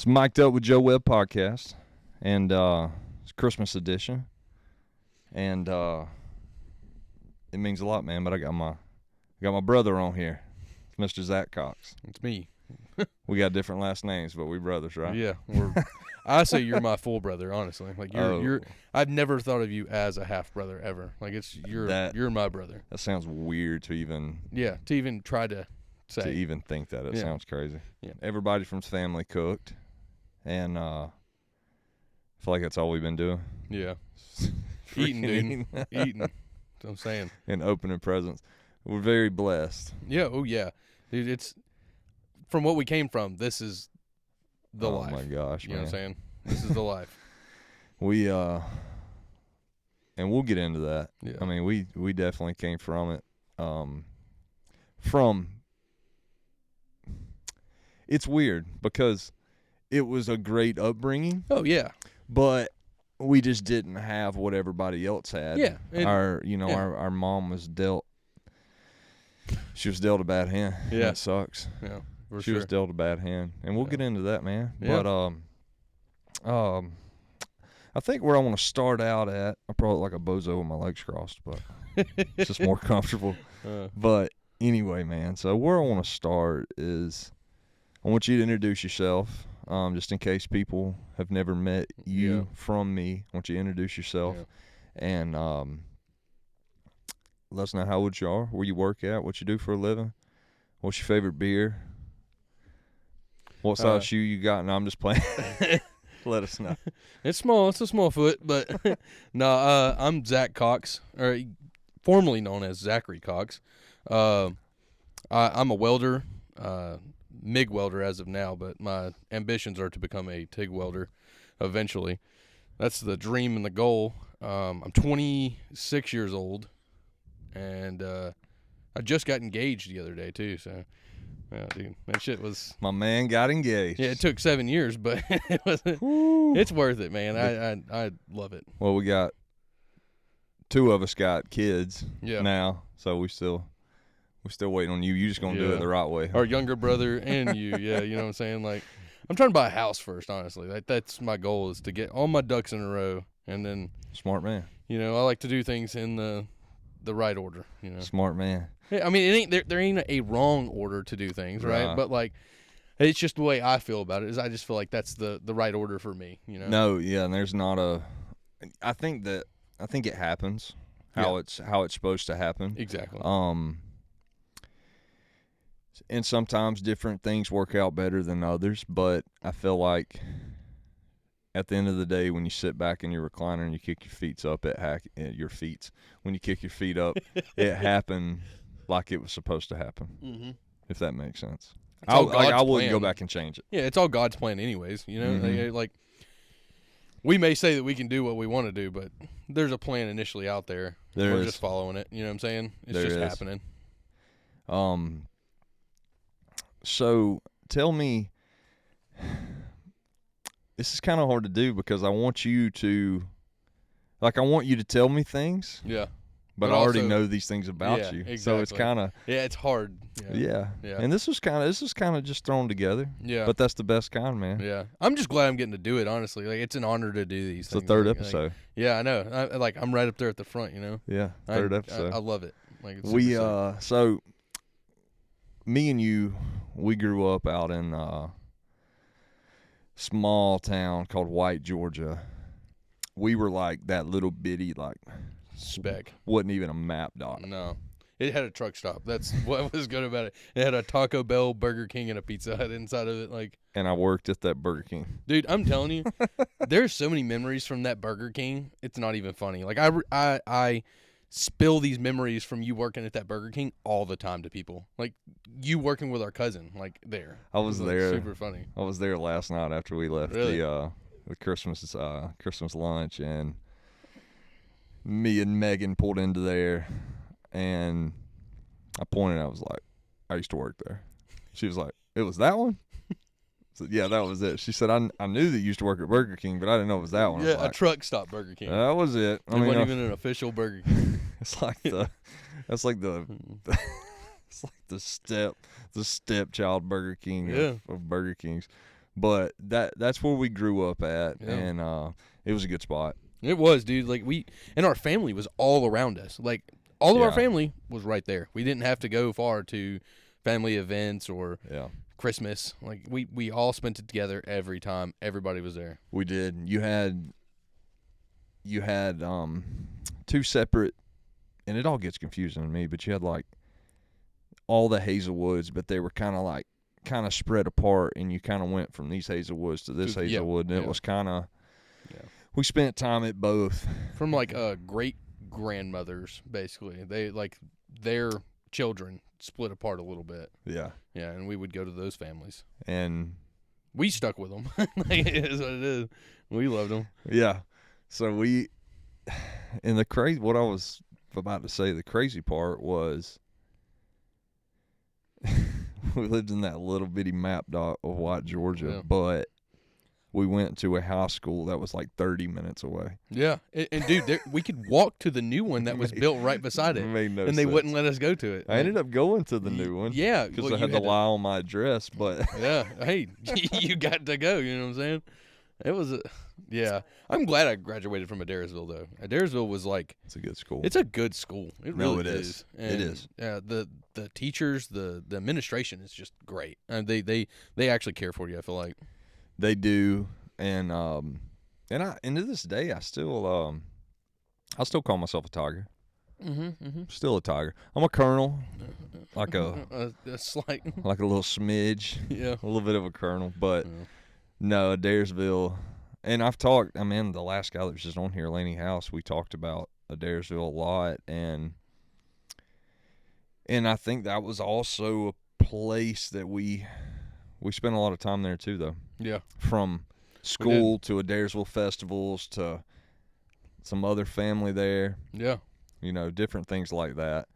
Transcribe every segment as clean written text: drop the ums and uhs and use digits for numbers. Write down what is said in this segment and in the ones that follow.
It's Mic'd Up with Joe Webb podcast, and it's Christmas edition, and it means a lot, man. But I got my brother on here, Mr. Zach Cox. It's me. We got different last names, but we brothers, right? Yeah, I say you're my full brother, honestly. Like you're. I've never thought of you as a half brother ever. Like you're my brother. That sounds weird to even. Yeah, to even try to say. To even think that it sounds crazy. Yeah. Everybody from his family cooked, and I feel like that's all we've been doing. Yeah. Eating, dude. Eating. That's what I'm saying. And opening presents. We're very blessed. Yeah. Oh yeah, dude. It's from what we came from. This is the life. Oh my gosh, you know man. what I'm saying? This is the life. We and we'll get into that. Yeah. I mean, we definitely came from it. It's weird because it was a great upbringing. Oh yeah. But we just didn't have what everybody else had. Yeah. Our mom was dealt. She was dealt a bad hand. Yeah. That sucks. Yeah. She was dealt a bad hand, and we'll get into that, man. Yeah. But I think where I want to start out at, I probably look like a bozo with my legs crossed, but it's just more comfortable. But anyway, man. So where I want to start is I want you to introduce yourself, just in case people have never met you from me. I want you to introduce yourself, and let us know how old you are, where you work at, what you do for a living, what's your favorite beer, what size shoe you got. No, I'm just playing. Let us know. It's small. It's a small foot, but no. I'm Zach Cox, or formerly known as Zachary Cox. I'm a welder, MIG welder as of now, but my ambitions are to become a TIG welder eventually. That's the dream and the goal. I'm 26 years old, and I just got engaged the other day too. So, yeah, dude, that shit was. My man got engaged. Yeah, it took 7 years, but it's worth it, man. I love it. Well, we got two of us got kids now, so we're still waiting on you. You just gonna do it the right way. Our younger brother and you, you know what I'm saying? Like, I'm trying to buy a house first, honestly. Like, that's my goal, is to get all my ducks in a row, and then. Smart man. You know, I like to do things in the right order. You know. Smart man. I mean, there ain't a wrong order to do things, right? But like, it's just the way I feel about it. Is I just feel like that's the right order for me. You know. No, yeah, and there's not a. I think it happens how it's supposed to happen. Exactly. And sometimes different things work out better than others, but I feel like at the end of the day, when you sit back in your recliner and you kick your feet up, when you kick your feet up, it happened like it was supposed to happen. Mm-hmm. If that makes sense. I wouldn't go back and change it. Yeah, it's all God's plan anyways, you know? Mm-hmm. Like, we may say that we can do what we want to do, but there's a plan initially out there. We're just following it, you know what I'm saying? It's just happening. So tell me, this is kind of hard to do because I want you to tell me things. Yeah. But I already know these things about you. Exactly. So it's kind of. Yeah, it's hard. Yeah. And this is kind of just thrown together. Yeah. But that's the best kind, man. Yeah. I'm just glad I'm getting to do it, honestly. Like, it's an honor to do these things. It's the third episode. Yeah, I know. I'm right up there at the front, you know? Yeah, third episode. I love it. Like, it's so me and you, we grew up out in a small town called White, Georgia. We were like that little bitty, like, speck. Wasn't even a map dot. No. It had a truck stop. That's what was good about it. It had a Taco Bell, Burger King, and a Pizza Hut inside of it. Like, and I worked at that Burger King. Dude, I'm telling you, there's so many memories from that Burger King. It's not even funny. Like, I spill these memories from you working at that Burger King all the time to people. Like, you working with our cousin, like, there. I was there. Super funny. I was there last night after we left the Christmas lunch, and me and Megan pulled into there, and I pointed. I was like, I used to work there. She was like, it was that one? I said, yeah, that was it. She said, I knew that you used to work at Burger King, but I didn't know it was that one. Yeah, like, a truck stop Burger King. That was it. It wasn't even an official Burger King. It's like the stepchild Burger King of Burger Kings. But that's where we grew up at, and it was a good spot. It was, dude. Like and our family was all around us. Like all of our family was right there. We didn't have to go far to family events or Christmas. Like we all spent it together every time. Everybody was there. We did. You had two separate, and it all gets confusing to me, but you had like all the Hazel Woods, but they were kind of spread apart, and you kind of went from these Hazel Woods to this Hazel Wood, and it was kind of we spent time at both. From like great grandmothers, basically. They like their children split apart a little bit. Yeah. Yeah, and we would go to those families. And we stuck with them. Like, it is what it is. We loved them. Yeah. So what I was about to say, the crazy part was we lived in that little bitty map dot of White, Georgia, but we went to a high school that was like 30 minutes away. Yeah. And dude, we could walk to the new one that was built right beside it. Made no and sense. they wouldn't let us go to it. I ended up going to the new one. Yeah. Because I had to lie on my address, but. Yeah. Hey, you got to go. You know what I'm saying? It was I'm glad I graduated from Adairsville, though. Adairsville was like. It's a good school. It's a good school. It really is. And it is. Yeah. The teachers, the administration is just great. And they actually care for you, I feel like. They do, and to this day, I still call myself a tiger. Still a tiger. I'm a colonel, like a slight, like a little smidge, a little bit of a colonel. But no, Adairsville, and I've talked. I mean, the last guy that was just on here, Laney House, we talked about Adairsville a lot, and I think that was also a place that we spent a lot of time there too, though. Yeah. From school to Adairsville festivals to some other family there. Yeah. You know, different things like that.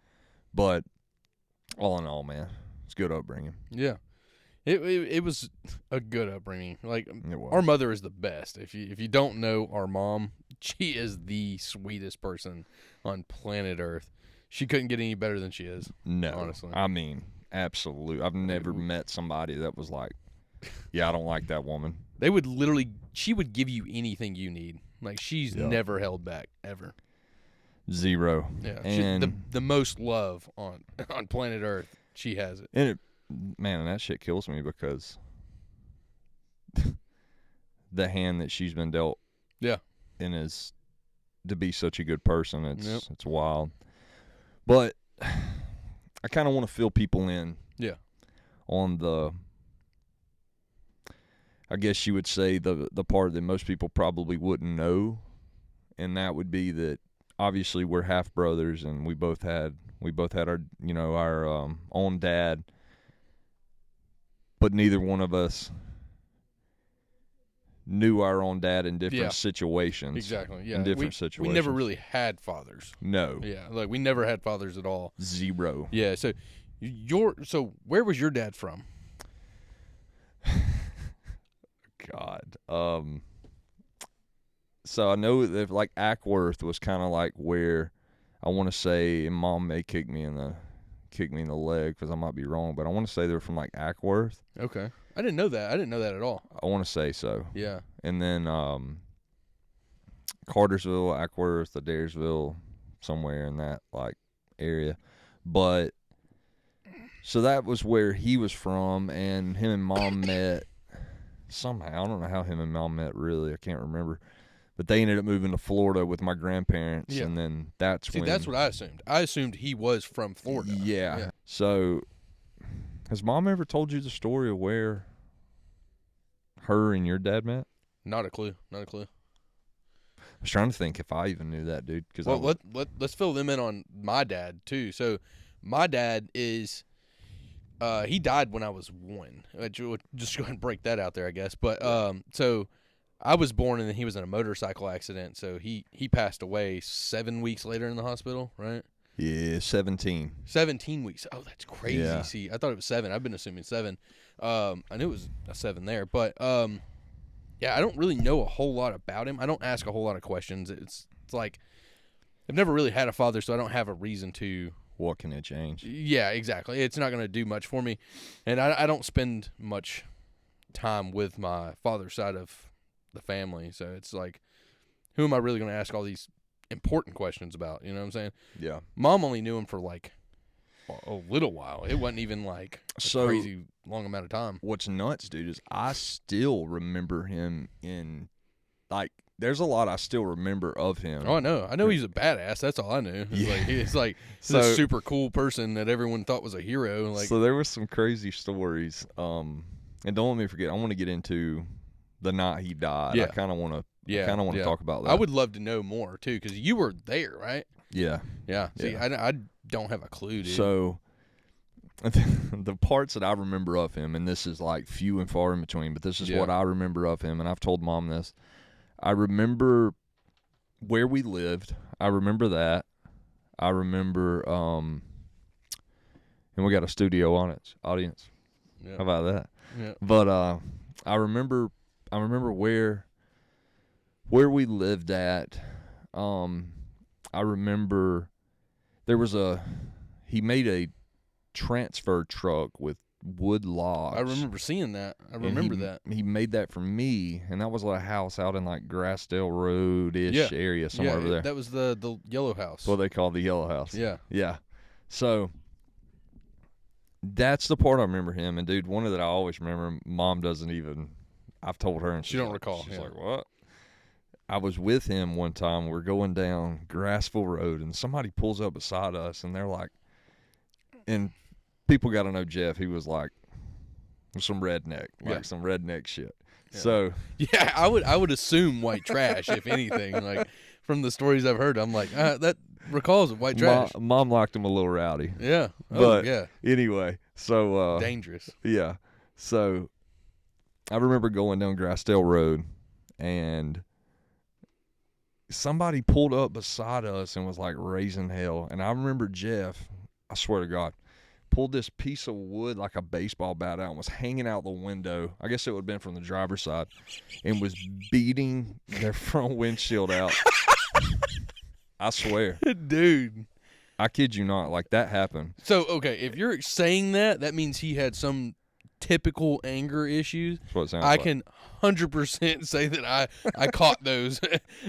But all in all, man, it's good upbringing. Yeah. It was a good upbringing. Like, It was. our mother is the best. If you don't know our mom, she is the sweetest person on planet Earth. She couldn't get any better than she is. No. Honestly. I mean, absolutely. I've never met somebody that was like, yeah, I don't like that woman. She would give you anything you need. Like, she's never held back, ever. Zero. Yeah. And the most love on planet Earth. She has it. And man, that shit kills me because the hand that she's been dealt. Yeah. And is to be such a good person. It's wild. But I kind of want to fill people in. Yeah. On the, I guess you would say the part that most people probably wouldn't know, and that would be that obviously we're half brothers, and we both had our our own dad, but neither one of us knew our own dad in different situations. Exactly. Yeah. In different situations. We never really had fathers. No. Yeah. Like, we never had fathers at all. Zero. Yeah. So where was your dad from? God. So I know that like Ackworth was kind of like where I want to say, and Mom may kick me in the leg because I might be wrong, but I want to say they're from like Ackworth. Okay. I didn't know that. I didn't know that at all. I want to say so. Yeah. And then Cartersville, Ackworth, Adairsville, somewhere in that like area. But so that was where he was from, and him and Mom met somehow. I don't know how him and Mom met, really. I can't remember. But they ended up moving to Florida with my grandparents, and then that's when... that's what I assumed. I assumed he was from Florida. Yeah. So has Mom ever told you the story of where her and your dad met? Not a clue. Not a clue. I was trying to think if I even knew that, dude. Let's fill them in on my dad, too. So my dad is... he died when I was 1. Just go ahead and break that out there, I guess. But so I was born, and then he was in a motorcycle accident. So he passed away 7 weeks later in the hospital, right? Yeah, 17. 17 weeks. Oh, that's crazy. Yeah. See, I thought it was 7. I've been assuming 7. I knew it was a 7 there. But, yeah, I don't really know a whole lot about him. I don't ask a whole lot of questions. It's like I've never really had a father, so I don't have a reason to... What can it change? Yeah, exactly. It's not going to do much for me. And I don't spend much time with my father's side of the family. So it's like, who am I really going to ask all these important questions about? You know what I'm saying? Yeah. Mom only knew him for like a little while. It wasn't even like a crazy long amount of time. What's nuts, dude, is I still remember him in, like, there's a lot I still remember of him. Oh, I know he's a badass. That's all I knew. He's he's a super cool person that everyone thought was a hero. Like, so there was some crazy stories. And don't let me forget, I want to get into the night he died. Yeah. I kind of want to talk about that. I would love to know more too, because you were there, right? Yeah. Yeah. See, I don't have a clue, dude. So the parts that I remember of him, and this is like few and far in between, but this is what I remember of him, and I've told Mom this. I remember where we lived. I remember that. I remember, and we got a studio audience. Yeah. How about that? Yeah. But I remember where we lived at. I remember he made a transfer truck with wood logs. I remember seeing that. I remember that. He made that for me, and that was like a house out in like Grassdale Road-ish area somewhere over there. That was the yellow house. What they call the yellow house. Yeah. Yeah. So that's the part I remember him. And dude, one of that I always remember, Mom doesn't even, I've told her, and she don't recall. She's like, what? I was with him one time. We're going down Grassville Road, and somebody pulls up beside us, and they're like, and people got to know Jeff. He was like some redneck, some redneck shit. Yeah. So yeah, I would assume white trash, if anything. Like, from the stories I've heard, I'm like, that recalls of white trash. Mom liked him a little rowdy. Yeah. But anyway, so dangerous. Yeah. So I remember going down Grassdale Road, and somebody pulled up beside us and was like raising hell. And I remember Jeff, I swear to God, pulled this piece of wood like a baseball bat out and was hanging out the window. I guess it would have been from the driver's side, and was beating their front windshield out. I swear. Dude. I kid you not. Like, that happened. So, okay, if you're saying that means he had some typical anger issues. That's what it sounds I like. can 100% say that I caught those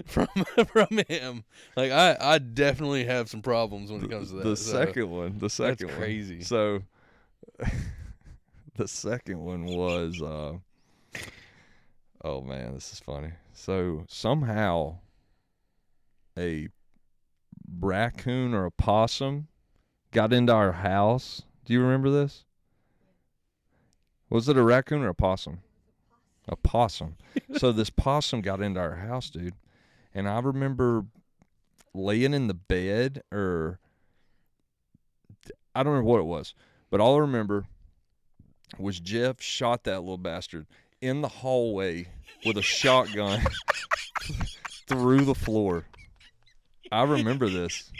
from him. Like, I definitely have some problems when it comes to that. The second one. That's crazy. So the second one was, oh man, this is funny. So somehow a raccoon or a possum got into our house. Do you remember this? Was it a raccoon or a possum? A possum. So this possum got into our house, dude. And I remember laying in the bed, or I don't remember what it was, but all I remember was Jeff shot that little bastard in the hallway with a shotgun through the floor. I remember this.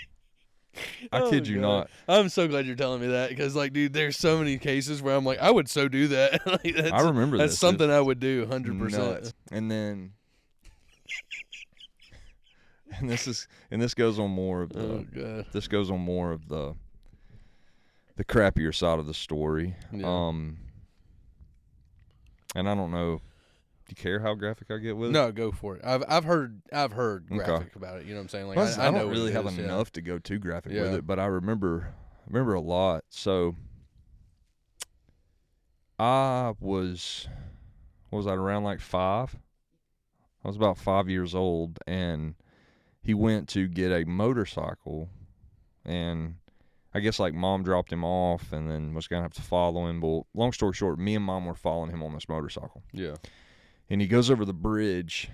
I kid you not. I'm so glad you're telling me that, because, like, dude, there's so many cases where I'm like, I would so do that. Like, I remember that's this. something I would do 100%. Nuts. And then, and this goes on more of the. Oh God. This goes on more of the crappier side of the story. Yeah. And I don't know. Do you care how graphic I get with it? No, go for it. I've heard graphic about it. You know what I'm saying? Like, Plus, I know don't really what it have is, enough to go too graphic Yeah. with it, but I remember a lot. So I was I around like 5? I was about 5 years old, and he went to get a motorcycle, and I guess like Mom dropped him off and then was going to have to follow him. But long story short, me and Mom were following him on this motorcycle. Yeah. And he goes over the bridge,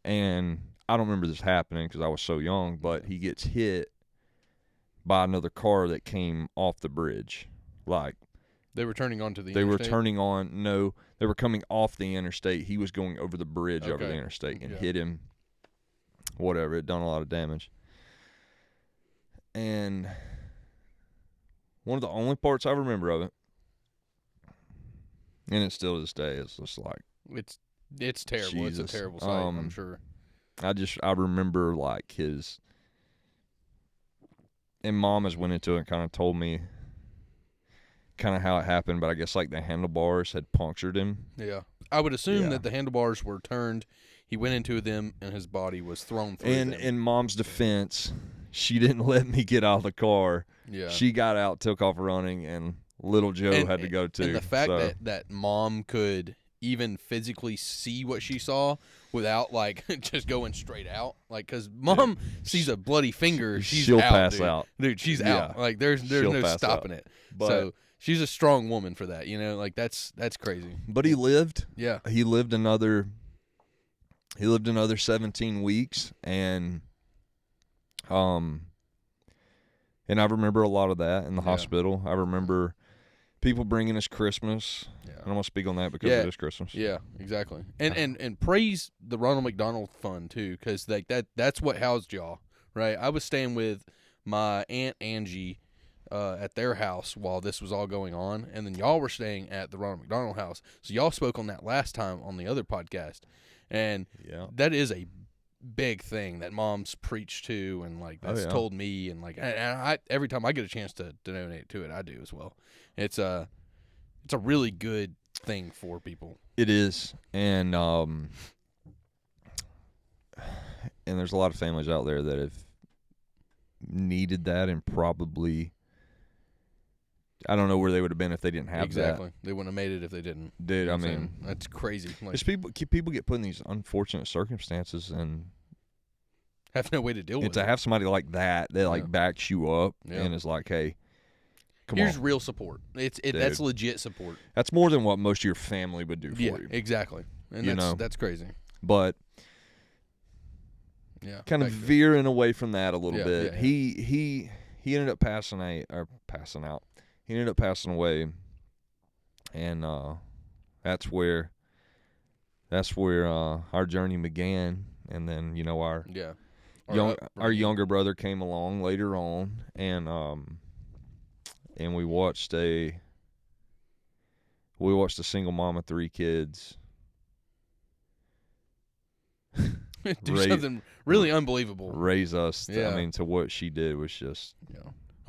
and I don't remember this happening because I was so young, but he gets hit by another car that came off the bridge. Like, They were turning onto the they interstate? were turning on, no, they were coming off the interstate. He was going over the bridge over the interstate and hit him. Whatever, it done a lot of damage. And one of the only parts I remember of it, and it's still to this day, it's just like, It's terrible. Jesus. It's a terrible sight, I'm sure. I remember like his, and Mom has went into it and kind of told me kind of how it happened, but I guess like the handlebars had punctured him. Yeah. I would assume that the handlebars were turned. He went into them, and his body was thrown through them. In Mom's defense, she didn't let me get out of the car. Yeah. She got out, took off running, and little Joe had to go too. And the fact that Mom could even physically see what she saw without like just going straight out, like because Mom sees a bloody finger, she'll pass out, dude. She's out. Like there's no stopping it. But, so she's a strong woman for that, like that's crazy. But he lived. Yeah, he lived another 17 weeks, and I remember a lot of that in the hospital. I remember people bringing us Christmas. Yeah. I don't want to speak on that because it is Christmas. Yeah, exactly. And praise the Ronald McDonald Fund too, because like that's what housed y'all, right? I was staying with my Aunt Angie at their house while this was all going on, and then y'all were staying at the Ronald McDonald house. So y'all spoke on that last time on the other podcast, and that is a big thing that Mom's preached to, and like that's told me, and like and I every time I get a chance to donate to it, I do as well. It's a really good thing for people. It is, and there's a lot of families out there that have needed that, and probably I don't know where they would have been if they didn't have that. Exactly, they wouldn't have made it if they didn't. Dude, I mean, that's crazy. Like, people get put in these unfortunate circumstances and have no way to deal with it. To have somebody like that like backs you up and is like, hey, here's real support. That's legit support. That's more than what most of your family would do for you. Exactly. And that's crazy. But kind of veering away from that a little bit. Yeah. He ended up passing out. He ended up passing away, and that's where our journey began. And then our younger brother came along later on, and we watched a single mom of 3 kids do something really unbelievable. Raise us. I mean, to what she did was just.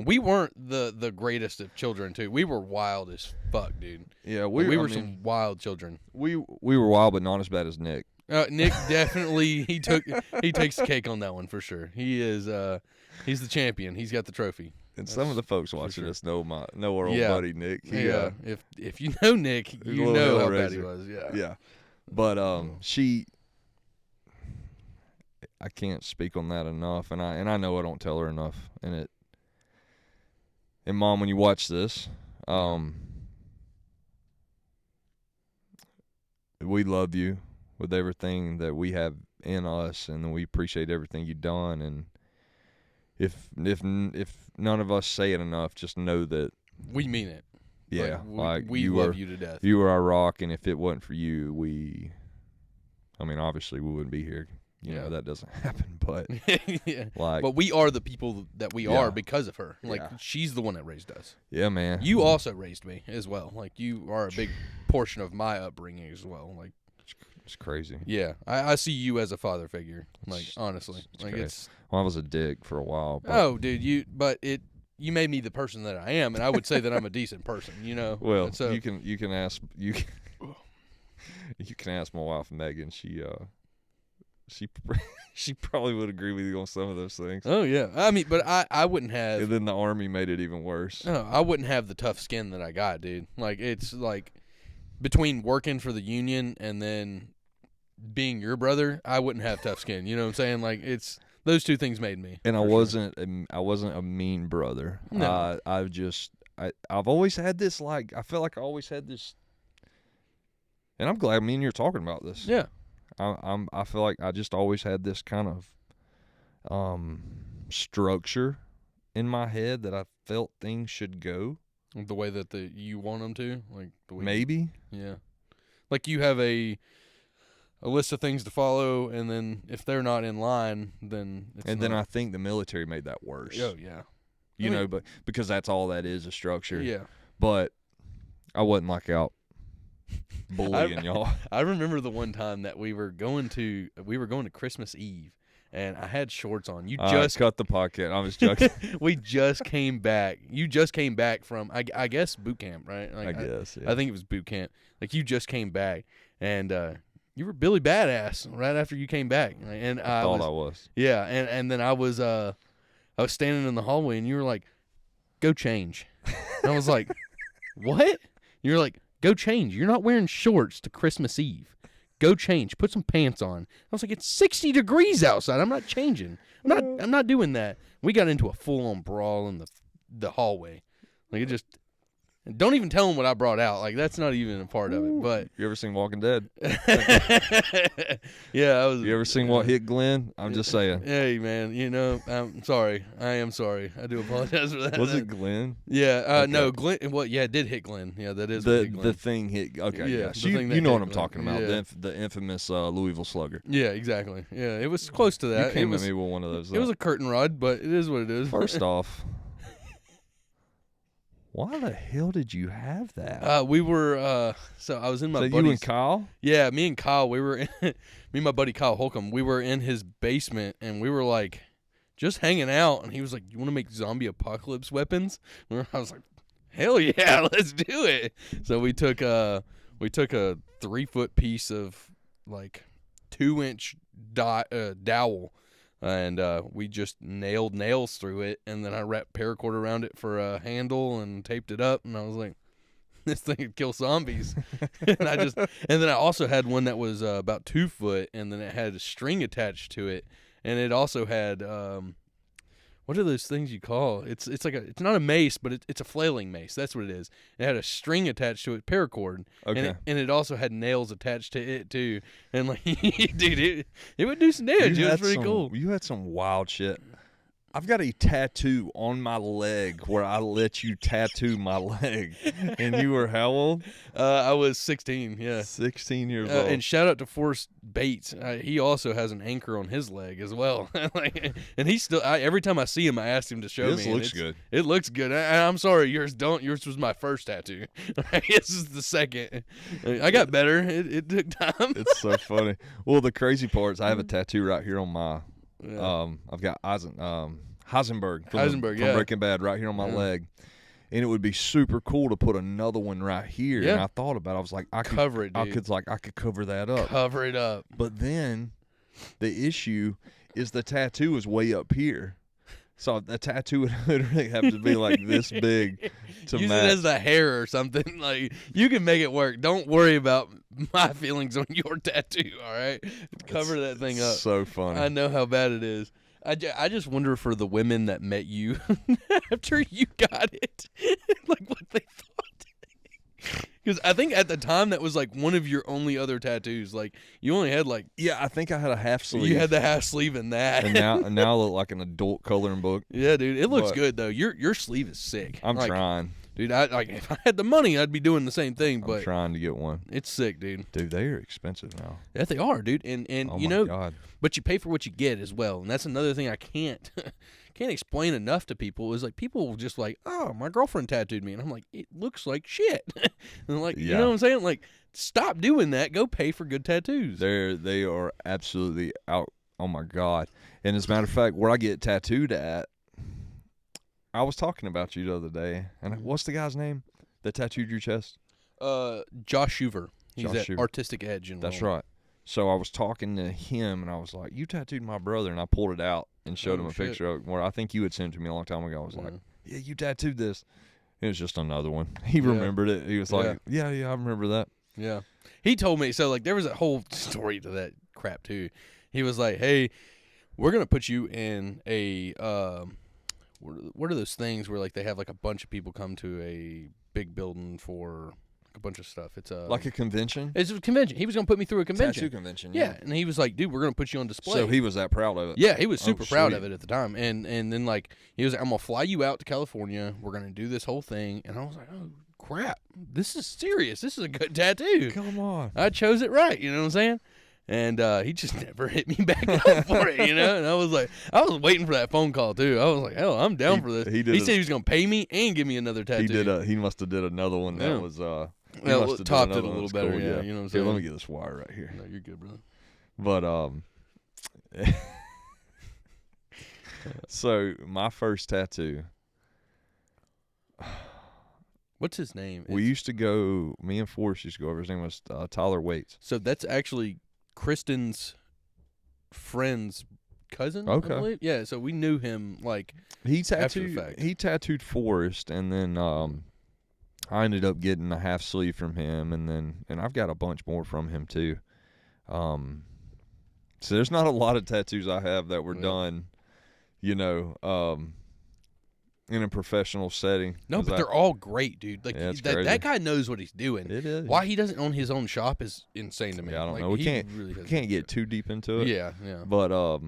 We weren't the greatest of children too. We were wild as fuck, dude. Yeah, we were some wild children. We were wild, but not as bad as Nick. Nick definitely he takes the cake on that one for sure. He is he's the champion. He's got the trophy. And some of the folks watching us know our old buddy Nick. If you know Nick, you know how bad he was. Yeah. But I can't speak on that enough, and I know I don't tell her enough. And Mom, when you watch this, we love you with everything that we have in us, and we appreciate everything you've done. And if none of us say it enough, just know that we mean it. Yeah, we love you to death. You were our rock, and if it wasn't for you, obviously we wouldn't be here. You know, that doesn't happen, but but we are the people that we are because of her. Like she's the one that raised us. Yeah, man. You also raised me as well. Like you are a big portion of my upbringing as well. Like it's crazy. Yeah, I see you as a father figure. Like honestly, it's I was a dick for a while. But. Oh, dude, you made me the person that I am, and I would say that I'm a decent person. Well, so, you can ask you can ask my wife Megan. She probably would agree with you on some of those things. Oh yeah, I mean, but I wouldn't have. And then the Army made it even worse. No, I wouldn't have the tough skin that I got, dude. Like it's like between working for the union and then being your brother, I wouldn't have tough skin. You know what I'm saying? Like it's those two things made me. And I wasn't a mean brother. No. I've always had this. Like I feel like I always had this. And I'm glad me and you're talking about this. Yeah. I feel like I just always had this kind of structure in my head that I felt things should go the way that you want them to, like the way maybe. Yeah, like you have a list of things to follow, and then if they're not in line, then then I think the military made that worse. Oh yeah, but because that's all that is, a structure. Yeah, but I wasn't like out bullying y'all. I remember the one time that we were going to Christmas Eve, and I had shorts on. You All just right, cut the podcast. I was joking. we just came back. You just came back from I guess boot camp, right? Like, I guess. Yeah. I think it was boot camp. Like you just came back, and you were Billy Badass right after you came back. And I was. Yeah, and then I was standing in the hallway, and you were like, "Go change." And I was like, "What?" You're like, "Go change. You're not wearing shorts to Christmas Eve. Go change. Put some pants on." I was like, "It's 60 degrees outside. I'm not changing. I'm not doing that." We got into a full-on brawl in the hallway. Like it just. Don't even tell them what I brought out. Like that's not even a part of it. But you ever seen Walking Dead? Yeah, I was. You ever seen what hit Glenn? I'm just saying. Hey man, I'm sorry. I am sorry. I do apologize for that. Was it Glenn? Yeah. Okay. No, Glenn. Well, yeah, it did hit Glenn. Yeah, that is the thing hit. Okay, Yeah, yeah. the So thing that you know hit what I'm Glenn. talking about. Yeah. The infamous Louisville Slugger. Yeah, exactly. Yeah, it was close to that. You came at me with one of those. It was a curtain rod, but it is what it is. First off, why the hell did you have that? We were. So I was in my. So buddy's, you and Kyle? Yeah, me and Kyle. We were. Me and my buddy Kyle Holcomb. We were in his basement, and we were like, just hanging out. And he was like, "You want to make zombie apocalypse weapons?" And I was like, "Hell yeah, let's do it!" So we took a 3-foot piece of like 2-inch dowel. And we just nailed nails through it, and then I wrapped paracord around it for a handle and taped it up. And I was like, "This thing could kill zombies." and then I also had one that was about 2 foot, and then it had a string attached to it, and it also had what are those things you call? It's like it's not a mace, but it's a flailing mace. That's what it is. It had a string attached to it, paracord. Okay. And it also had nails attached to it too. And like, dude, it would do some damage. It was pretty cool. You had some wild shit. I've got a tattoo on my leg where I let you tattoo my leg. And you were how old? I was 16, yeah. 16 years old. And shout out to Forrest Bates. He also has an anchor on his leg as well. And he's still, every time I see him, I ask him to show me. This looks good. It looks good. I'm sorry, yours don't. Yours was my first tattoo. This is the second. I got better. It took time. It's so funny. Well, the crazy part is I have a tattoo right here on my I've got Heisenberg from Breaking Bad right here on my leg, and it would be super cool to put another one right here. Yeah. And I thought about it. I was like, I could cover it, dude. I could cover that up. Cover it up. But then the issue is the tattoo is way up here. So the tattoo would literally have to be like this big to Use match. it as a hair or something. Like you can make it work. Don't worry about my feelings on your tattoo. All right, cover that thing up. So funny. I know how bad it is. I just wonder for the women that met you after you got it, like what they thought. Because I think at the time that was like one of your only other tattoos. Like you only had like I think I had a half sleeve. You had the half sleeve in that. and now I look like an adult coloring book. Yeah, dude, it looks good though. Your sleeve is sick. I'm trying. Dude, if I had the money, I'd be doing the same thing. But I'm trying to get one. It's sick, dude. Dude, they are expensive now. Yeah, they are, dude. And oh you my know, God. But you pay for what you get as well. And that's another thing I can't explain enough to people. Is like people will just like, "Oh, my girlfriend tattooed me," and I'm like, "It looks like shit." And like, you know what I'm saying? Like, stop doing that. Go pay for good tattoos. They are absolutely out. Oh my God. And as a matter of fact, where I get tattooed at, I was talking about you the other day. And what's the guy's name that tattooed your chest? Josh Shuver. He's Josh at Shuver. Artistic Edge. That's right. So I was talking to him, and I was like, "You tattooed my brother," and I pulled it out and showed him a picture of where I think you had sent it to me a long time ago. I was like, "Yeah, you tattooed this." It was just another one. He remembered it. He was like, "Yeah, I remember that." Yeah. He told me, so like there was a whole story to that crap too. He was like, "Hey, we're gonna put you in a what are those things where like they have like a bunch of people come to a big building for a bunch of stuff. It's like a convention. It's a convention. He was gonna put me through a convention. Tattoo convention. Yeah, and he was like, "Dude, we're gonna put you on display." So he was that proud of it. Yeah, he was super proud sweet. of it at the time. And then like he was like, "I'm gonna fly you out to California. We're gonna do this whole thing." And I was like, "Oh crap, this is serious. This is a good tattoo." Come on. I chose it right. You know what I'm saying? And he just never hit me back up for it, you know? And I was waiting for that phone call, too. I was like, hell, I'm down for this. He said he was going to pay me and give me another tattoo. He must have did another one that was, well, topped it a little better, cool, yeah. You know what I'm saying? Here, let me get this wire right here. No, you're good, brother. But, So my first tattoo. What's his name? We used to go. Me and Forrest used to go over. His name was Tyler Waits. So that's actually Kristen's friend's cousin. Okay. I believe. Yeah. So we knew him like He after the fact. He tattooed Forrest, and then I ended up getting a half sleeve from him, and I've got a bunch more from him too. So there's not a lot of tattoos I have that were done, in a professional setting. No, but they're all great, dude. Like that guy knows what he's doing. It is. Why he doesn't own his own shop is insane to me. Yeah, I don't like, know. We can't get too deep into it. Yeah. But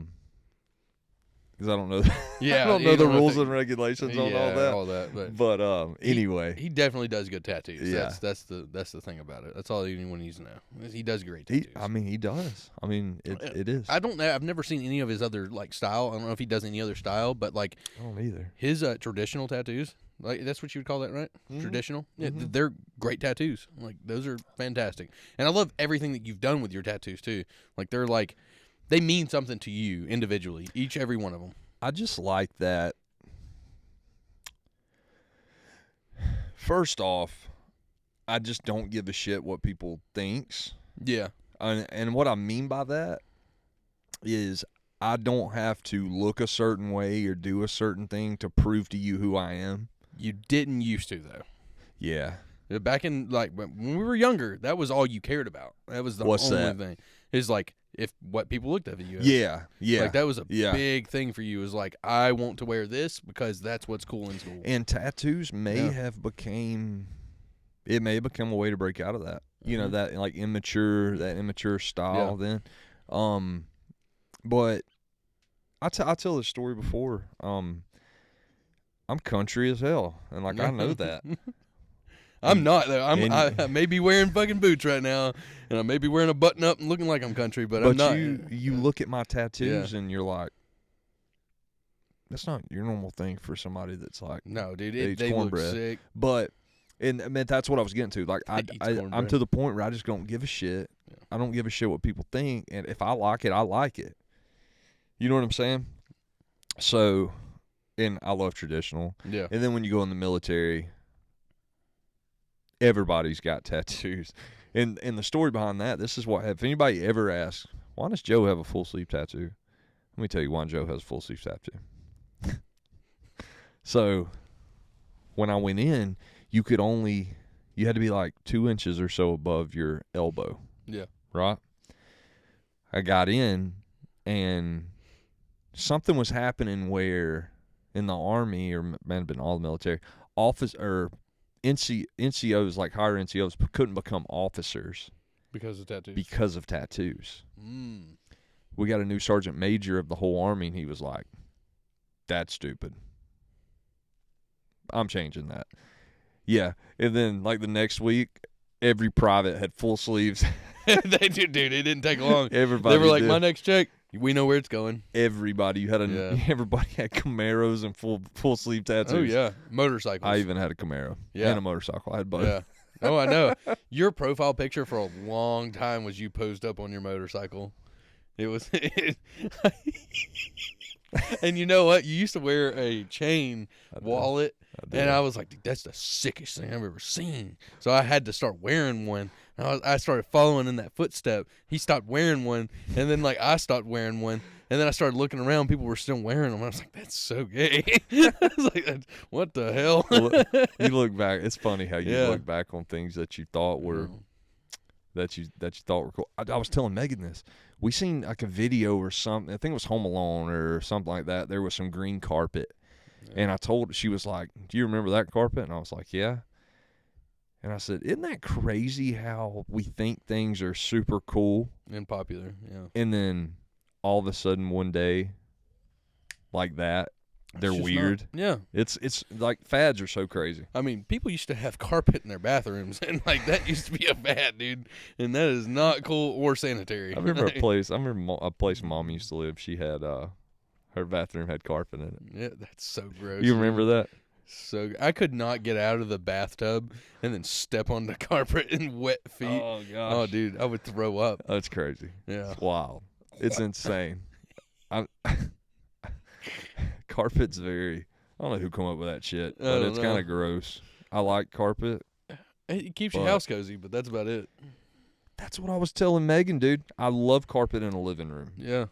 because I don't know. Yeah, I don't know the rules and regulations on all that. But anyway, he definitely does good tattoos. Yeah. That's the thing about it. That's all anyone needs to know. He does great tattoos. He does. I mean, it is. I don't know. I've never seen any of his other like style. I don't know if he does any other style, but like I don't either. His traditional tattoos. Like that's what you would call that, right? Mm-hmm. Traditional. Yeah, they're great tattoos. Like those are fantastic, and I love everything that you've done with your tattoos too. Like they mean something to you individually, every one of them. I just like that. First off, I just don't give a shit what people thinks. Yeah. And what I mean by that is I don't have to look a certain way or do a certain thing to prove to you who I am. You didn't used to, though. Yeah. Back in, like, when we were younger, that was all you cared about. That was the only thing. Is like, what people looked at you as. Yeah. Like, that was a big thing for you. Is like, I want to wear this because that's what's cool in school. And tattoos may have become a way to break out of that. You know, that like immature style then. But I tell this story before. I'm country as hell, and like I know that. I'm not though. I may be wearing fucking boots right now, and I may be wearing a button up and looking like I'm country, but I'm not. You look at my tattoos and you're like, that's not your normal thing for somebody that's like, no, dude, they look sick. But and I mean that's what I was getting to. Like I'm to the point where I just don't give a shit. Yeah. I don't give a shit what people think, and if I like it, I like it. You know what I'm saying? So, and I love traditional. Yeah. And then when you go in the military, everybody's got tattoos. And the story behind that, this is what, if anybody ever asks, why does Joe have a full sleeve tattoo? Let me tell you why Joe has a full sleeve tattoo. So, when I went in, you had to be like 2 inches or so above your elbow. Yeah. Right? I got in, and something was happening where in the Army, or might have been all the military, NCOs, like higher NCOs, couldn't become officers. Because of tattoos? Because of tattoos. Mm. We got a new sergeant major of the whole Army, and he was like, that's stupid. I'm changing that. Yeah. And then, like, the next week, every private had full sleeves. They do, dude. It didn't take long. Everybody They were like, did. my next check, we know where it's going. Everybody. Everybody had Camaros and full sleeve tattoos. Oh, yeah. Motorcycles. I even had a Camaro. Yeah. And a motorcycle. I had both. Yeah. Oh, I know. Your profile picture for a long time was you posed up on your motorcycle. It was... And you know what? You used to wear a chain wallet, and I was like, dude, that's the sickest thing I've ever seen. So I had to start wearing one. I started following in that footstep. He stopped wearing one, and then like I stopped wearing one, and then I started looking around. People were still wearing them. I was like, that's so gay. I was like, what the hell? Well, you look back. It's funny how you look back on things that you thought were that you thought were cool. I was telling Megan this. We seen like a video or something. I think it was Home Alone or something like that. There was some green carpet, and I told her, she was like, "Do you remember that carpet?" And I was like, "Yeah." And I said, "Isn't that crazy how we think things are super cool and popular?" Yeah. And then all of a sudden one day, like that, they're weird. Yeah. It's like fads are so crazy. I mean, people used to have carpet in their bathrooms, and like that used to be a fad, dude. And that is not cool or sanitary. I remember a place Mom used to live. She had her bathroom had carpet in it. Yeah, that's so gross. You remember that? So I could not get out of the bathtub and then step on the carpet in wet feet. Oh gosh. Oh, dude, I would throw up. That's crazy. Yeah. It's wild. It's insane. Carpet's very. I don't know who come up with that shit, but it's kind of gross. I like carpet. It keeps your house cozy, but that's about it. That's what I was telling Megan, dude. I love carpet in a living room. Yeah.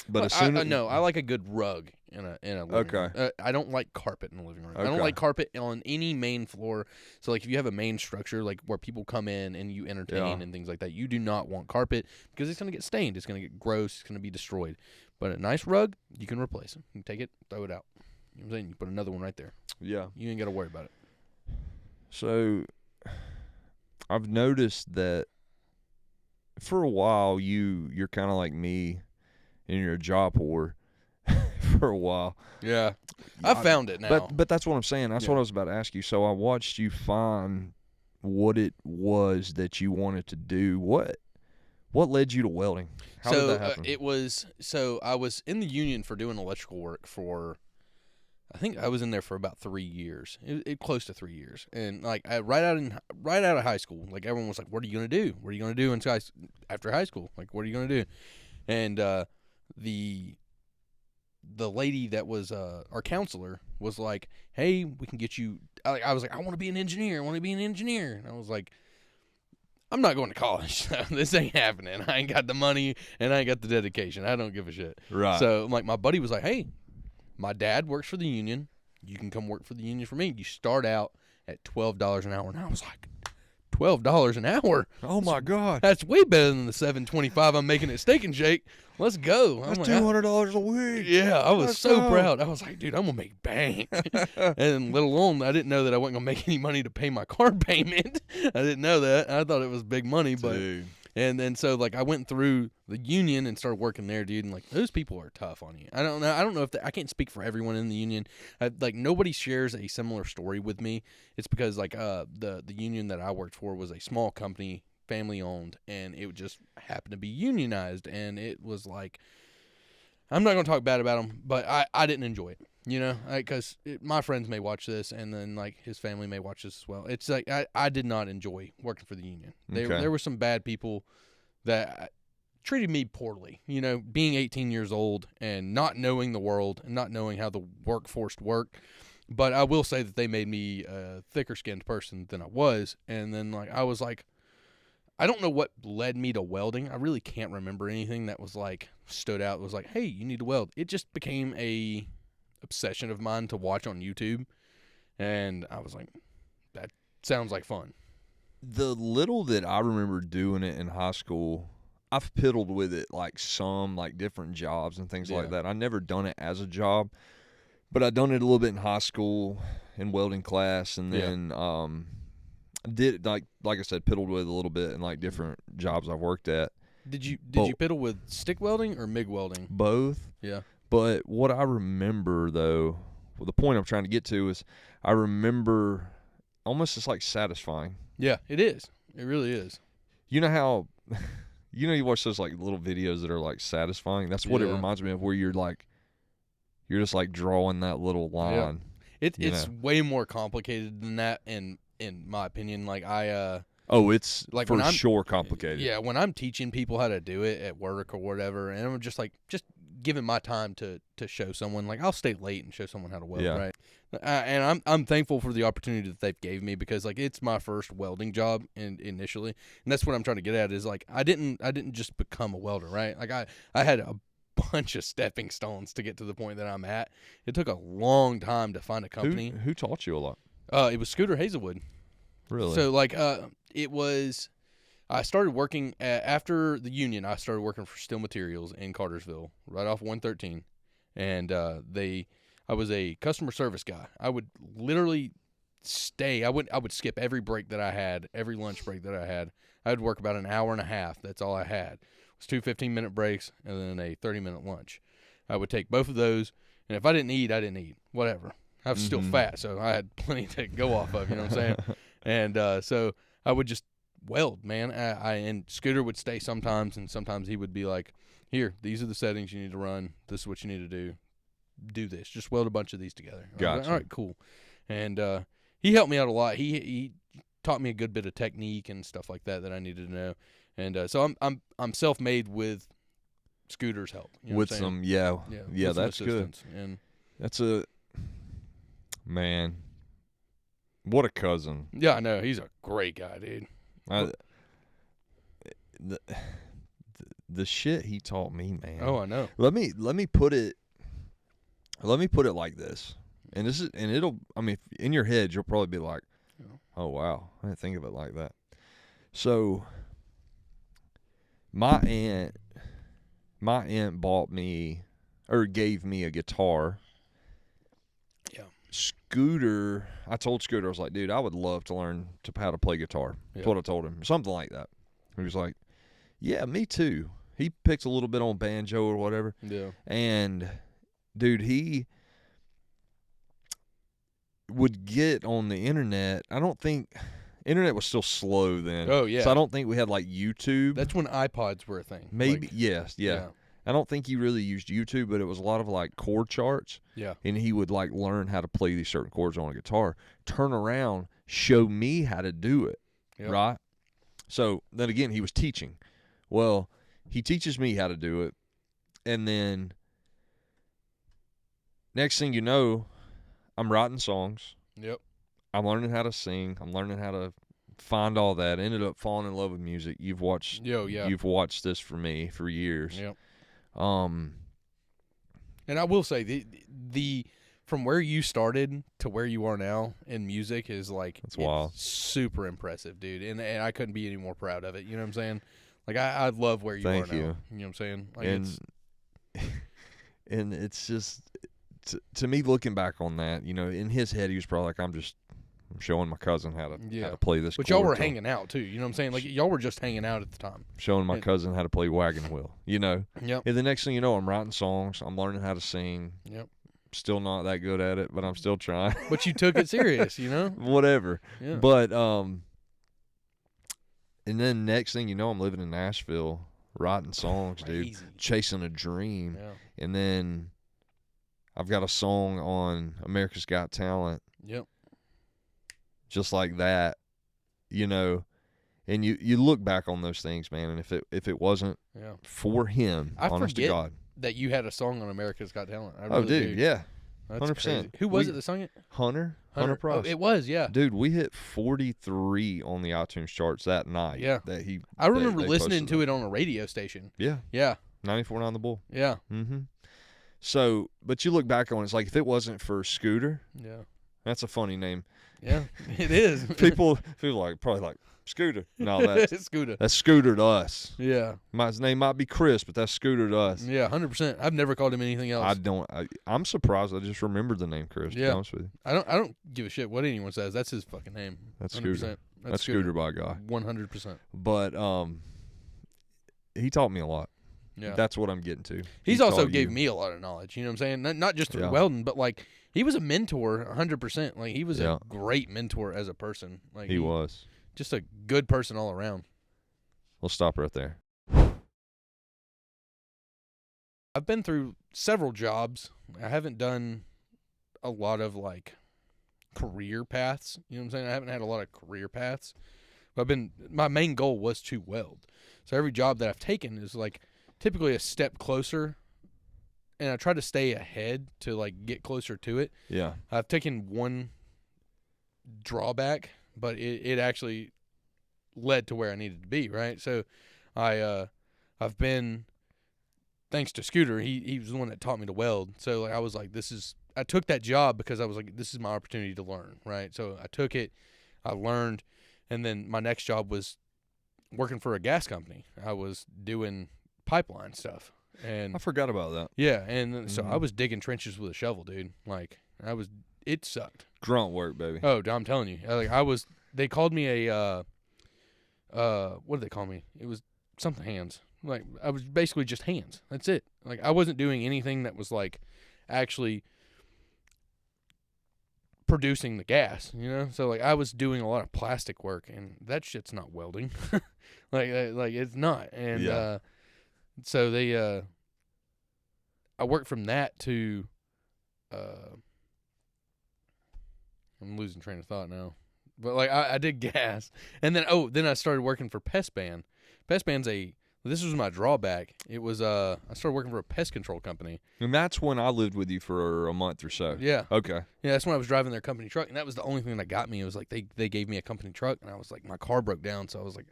But as soon as no, I like a good rug in a living room. I don't like carpet in the living room. I don't like carpet on any main floor. So like if you have a main structure like where people come in and you entertain and things like that, you do not want carpet because it's going to get stained. It's going to get gross. It's going to be destroyed. But a nice rug, you can replace it. You can take it, throw it out. You know what I'm saying? You put another one right there. Yeah. You ain't got to worry about it. So I've noticed that for a while you're kind of like me and you're a job whore for a while. Yeah. I found it now. But that's what I'm saying. That's what I was about to ask you. So I watched you find what it was that you wanted to do. What led you to welding? How did that happen? I was in the union for doing electrical work for, I think I was in there for about 3 years, close to 3 years. And like right out of high school, like everyone was like, what are you going to do? What are you going to do after high school? Like, what are you going to do? And the lady that was our counselor was like, hey, we can get you. I was like, I want to be an engineer. And I was like, I'm not going to college. This ain't happening. I ain't got the money and I ain't got the dedication. I don't give a shit. Right. So like my buddy was like, hey, my dad works for the union. You can come work for the union for me. You start out at $12 an hour. And I was like, $12 an hour? Oh my God. That's way better than the $7.25 I'm making at Steak and Shake. Let's go. That's $200 a week. Yeah, I was so proud. I was like, dude, I'm going to make bank. And let alone, I didn't know that I wasn't going to make any money to pay my car payment. I didn't know that. I thought it was big money. Dude. And then so like I went through the union and started working there, dude. And like those people are tough on you. I don't know if I can't speak for everyone in the union. Like nobody shares a similar story with me. It's because like the union that I worked for was a small company, family owned, and it just happened to be unionized. And it was like, I'm not gonna talk bad about them, but I didn't enjoy it. You know, because my friends may watch this, and then like his family may watch this as well. It's like I did not enjoy working for the union. There were some bad people that treated me poorly. You know, being 18 years old and not knowing the world and not knowing how the workforce worked. But I will say that they made me a thicker skinned person than I was. And then like I was like, I don't know what led me to welding. I really can't remember anything that was like stood out. It was like, hey, you need to weld. It just became a obsession of mine to watch on YouTube, and I was like, that sounds like fun. The little that I remember doing it in high school, I've piddled with it like some like different jobs and things like that. I never done it as a job, but I done it a little bit in high school in welding class, and then did like I said, piddled with it a little bit in like different jobs I've worked at. Did you piddle with stick welding or MIG welding? Both. Yeah. But what I remember, though, the point I'm trying to get to is I remember almost it's like satisfying. Yeah, it is. It really is. You know how, you watch those like little videos that are like satisfying? That's what it reminds me of, where you're just like drawing that little line. Yeah. It's way more complicated than that, in my opinion. Like it's like for sure complicated. Yeah, when I'm teaching people how to do it at work or whatever, and I'm just giving my time to show someone, like I'll stay late and show someone how to weld, right? And I'm thankful for the opportunity that they've gave me, because like it's my first welding job initially, and that's what I'm trying to get at is like I didn't just become a welder, right? Like I had a bunch of stepping stones to get to the point that I'm at. It took a long time to find a company. Who taught you a lot? It was Scooter Hazelwood. Really? So like it was. I started working after the union. I started working for Steel Materials in Cartersville, right off 113, and I was a customer service guy. I would literally stay. I would skip every break that I had, every lunch break that I had. I would work about an hour and a half. That's all I had. It was 2 15-minute breaks and then a 30-minute lunch. I would take both of those, and if I didn't eat, I didn't eat. Whatever. I was still fat, so I had plenty to go off of. You know what I'm saying? And so I would just weld, man. And Scooter would stay sometimes, and sometimes he would be like, here, these are the settings you need to run. This is what you need to do. Do this. Just weld a bunch of these together. Gotcha. Like, all right, cool. And he helped me out a lot. He taught me a good bit of technique and stuff like that I needed to know. And so I'm self-made with Scooters help. You know with what I'm saying? some, yeah, with some that's good. assistance. And That's a man. What a cousin. yeah, I know. He's a great guy, dude. The shit he taught me, man. Oh, I know. Let me put it like this. And it'll, I mean, in your head you'll probably be like, "Oh wow, I didn't think of it like that." So my aunt bought me or gave me a guitar. Yeah. Scooter, I told Scooter, I was like, "Dude, I would love to learn how to play guitar." That's what I told him. Something like that. He was like, "Yeah, me too." He picked a little bit on banjo or whatever. Yeah. And dude, he would get on the internet. I don't think internet was still slow then. Oh yeah. So I don't think we had like YouTube. That's when iPods were a thing. Maybe like, yes, yeah. I don't think he really used YouTube, but it was a lot of like chord charts. Yeah. And he would like learn how to play these certain chords on a guitar, turn around, show me how to do it. Yep. Right? So then again, he was teaching. Well, he teaches me how to do it. And then next thing you know, I'm writing songs. Yep. I'm learning how to sing. I'm learning how to find all that. Ended up falling in love with music. You've watched You've watched this for me for years. Yep. And I will say the from where you started to where you are now in music is like it's wild. Super impressive, dude. And I couldn't be any more proud of it. You know what I'm saying? Like I love where you are now. Thank you. You know what I'm saying? Like and it's just to me looking back on that, you know, in his head he was probably like, I'm showing my cousin how to play this. But y'all were hanging out too. You know what I'm saying? Like y'all were just hanging out at the time. Showing my cousin how to play wagon wheel. You know. Yep. And the next thing you know, I'm writing songs. I'm learning how to sing. Yep. Still not that good at it, but I'm still trying. But you took it serious, you know. Whatever. Yeah. But and then next thing you know, I'm living in Nashville, writing songs, dude, chasing a dream. Yeah. And then I've got a song on America's Got Talent. Yep. Just like that, you know, and you look back on those things, man, and if it wasn't for him, honest to God, that you had a song on America's Got Talent. I really do. Yeah, that's 100%. Crazy. Who was it that sung it? Hunter Price. Oh, it was, yeah. Dude, we hit 43 on the iTunes charts that night. Yeah, I remember listening to it on a radio station. Yeah, yeah, 94.9 The Bull. Yeah. Mm-hmm. So, but you look back on it, it's like if it wasn't for Scooter. Yeah. That's a funny name. Yeah, it is. people probably like Scooter. No, that's Scooter. That's Scooter to us. Yeah. His name might be Chris, but that's Scooter to us. Yeah, 100%. I've never called him anything else. I'm surprised. I just remembered the name Chris. To be honest with you. I don't give a shit what anyone says. That's his fucking name. That's 100%. Scooter. That's Scooter by guy. 100%. But he taught me a lot. Yeah. That's what I'm getting to. He's also gave me a lot of knowledge. You know what I'm saying? Not just through welding, but like he was a mentor 100%. Like he was a great mentor as a person. Like he was. Just a good person all around. We'll stop right there. I've been through several jobs. I haven't done a lot of like career paths. You know what I'm saying? I haven't had a lot of career paths. But my main goal was to weld. So every job that I've taken is like typically a step closer, and I try to stay ahead to like get closer to it. Yeah. I've taken one drawback, but it actually led to where I needed to be, right? So I've been, thanks to Scooter, he was the one that taught me to weld. So like I was like, I took that job because I was like, this is my opportunity to learn, right? So I took it, I learned, and then my next job was working for a gas company. I was doing pipeline stuff, and I forgot about that. Yeah, and so I was digging trenches with a shovel, dude. Like it sucked. Grunt work, baby. Oh, I'm telling you, they called me a what did they call me? It was something hands. Like I was basically just hands. That's it. Like I wasn't doing anything that was like actually producing the gas, you know? So like I was doing a lot of plastic work, and that shit's not welding. like it's not. And so they I worked from that to I'm losing train of thought now. But like I did gas, and then I started working for Pest Ban. Pest Ban's This was my drawback. It was I started working for a pest control company. And that's when I lived with you for a month or so. Yeah. Okay. Yeah, that's when I was driving their company truck, and that was the only thing that got me. It was like they gave me a company truck, and I was like, my car broke down, so I was like,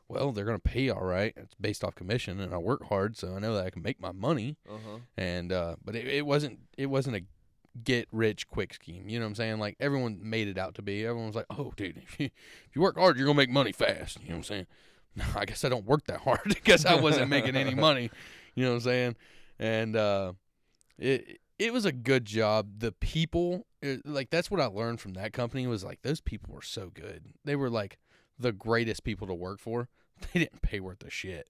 well, they're gonna pay all right. It's based off commission, and I work hard, so I know that I can make my money. And but it wasn't a get rich quick scheme. You know what I'm saying? Like everyone made it out to be. Everyone was like, oh, dude, if you work hard, you're gonna make money fast. You know what I'm saying? No, I guess I don't work that hard because I wasn't making any money. You know what I'm saying? And it was a good job. The people, like that's what I learned from that company was like those people were so good. They were like the greatest people to work for. They didn't pay worth a shit.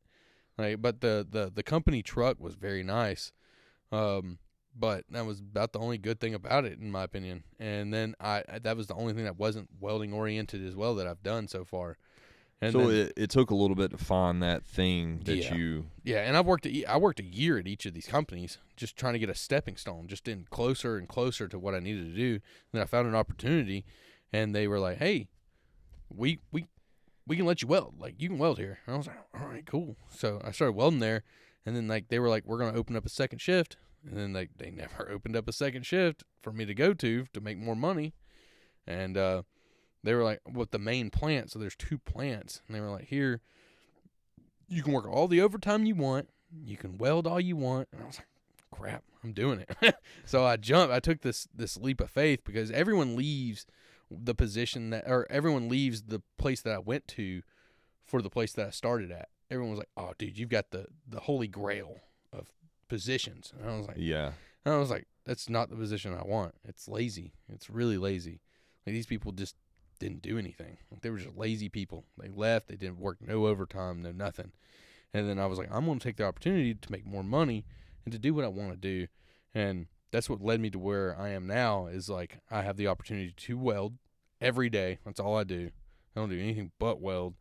Like, but the company truck was very nice. But that was about the only good thing about it, in my opinion. And then that was the only thing that wasn't welding oriented as well that I've done so far. And so then, it took a little bit to find that thing that you... Yeah, and I worked a year at each of these companies just trying to get a stepping stone, just in closer and closer to what I needed to do. And then I found an opportunity, and they were like, hey, we can let you weld. Like, you can weld here. And I was like, all right, cool. So I started welding there, and then like they were like, we're going to open up a second shift. And then they never opened up a second shift for me to go to make more money. And they were like, with the main plant, so there's 2 plants. And they were like, here, you can work all the overtime you want. You can weld all you want. And I was like, crap, I'm doing it. So I took this leap of faith because everyone leaves the position everyone leaves the place that I went to for the place that I started at. Everyone was like, oh, dude, you've got the holy grail of positions. And I was like, Yeah. And I was like, that's not the position I want. It's lazy. It's really lazy. Like, these people just didn't do anything. Like, they were just lazy people. They left. They didn't work no overtime, no nothing. And then I was like, I'm going to take the opportunity to make more money and to do what I want to do. And that's what led me to where I am now is like I have the opportunity to weld every day. That's all I do. I don't do anything but weld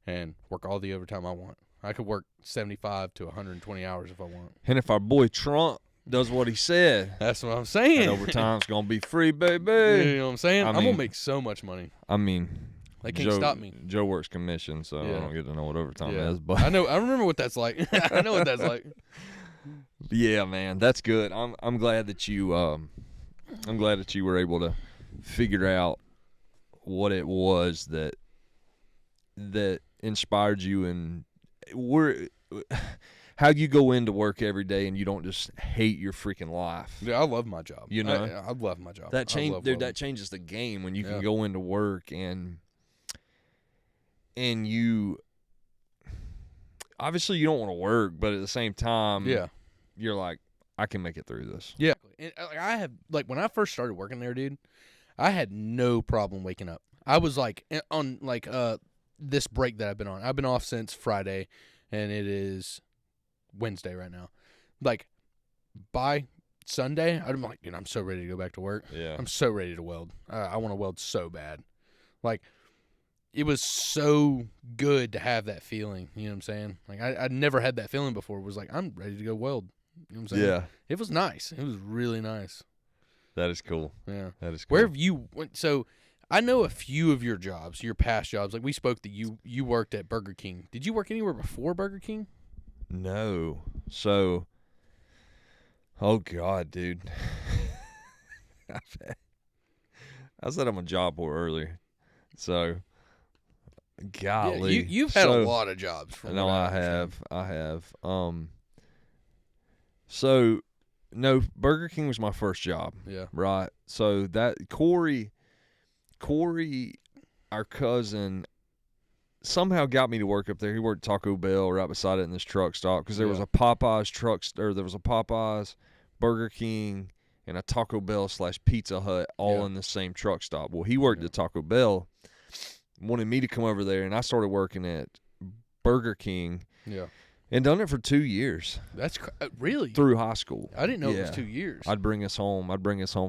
and work all the overtime I want. I could work 75 to 120 hours if I want. And if our boy Trump does what he said, that's what I'm saying. And overtime's going to be free, baby. You know what I'm saying? I'm going to make so much money. I mean, they can't stop me. Joe works commission, so I don't get to know what overtime is. But I know. I remember what that's like. I know what that's like. Yeah, man, that's good. I'm glad that you were able to figure out what it was that inspired you and how you go into work every day and you don't just hate your freaking life. Yeah, I love my job. You know, I love my job. That changes the game when you can go into work and you obviously you don't want to work, but at the same time, you're like, I can make it through this. Yeah, and I have when I first started working there, dude, I had no problem waking up. I was like on this break that I've been on. I've been off since Friday, and it is Wednesday right now. Like, by Sunday, I'm like, dude, I'm so ready to go back to work. Yeah. I'm so ready to weld. I want to weld so bad. Like, it was so good to have that feeling. You know what I'm saying? Like, I'd never had that feeling before. It was like, I'm ready to go weld. You know what I'm saying? Yeah. It was nice. It was really nice. That is cool. Yeah. That is cool. Where have you went? So, I know a few of your jobs, your past jobs. Like, we spoke that you worked at Burger King. Did you work anywhere before Burger King? No. So, oh God, dude. I said I'm a job whore earlier. So, golly. Yeah, you've had a lot of jobs. No, I have. So, no, Burger King was my first job. Yeah. Right. So that Corey, our cousin, somehow got me to work up there. He worked at Taco Bell right beside it in this truck stop because there was a Popeyes there was a Popeyes, Burger King, and a Taco Bell / Pizza Hut all in the same truck stop. Well, he worked at Taco Bell, wanted me to come over there, and I started working at Burger King. Yeah. And done it for 2 years. That's really through high school. I didn't know it was 2 years. I'd bring us home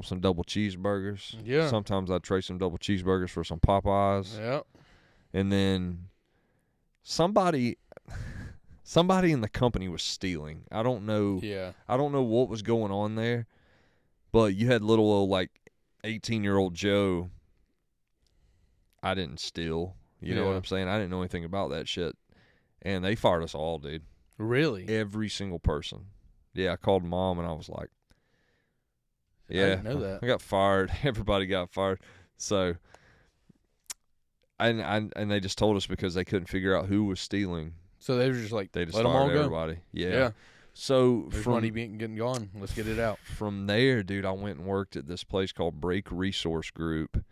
some double cheeseburgers. Yeah. Sometimes I'd trade some double cheeseburgers for some Popeyes. Yeah. And then somebody in the company was stealing. I don't know. Yeah. I don't know what was going on there, but you had little old 18-year-old Joe. I didn't steal. You know what I'm saying? I didn't know anything about that shit. And they fired us all, dude. Really? Every single person. Yeah, I called Mom, and I was like, yeah, I didn't know that. I got fired. Everybody got fired. So, and they just told us because they couldn't figure out who was stealing. So they were just like, They just let them all fired go. everybody. Yeah. So There's from money getting gone. Let's get it out. From there, dude, I went and worked at this place called Brake Resource Group,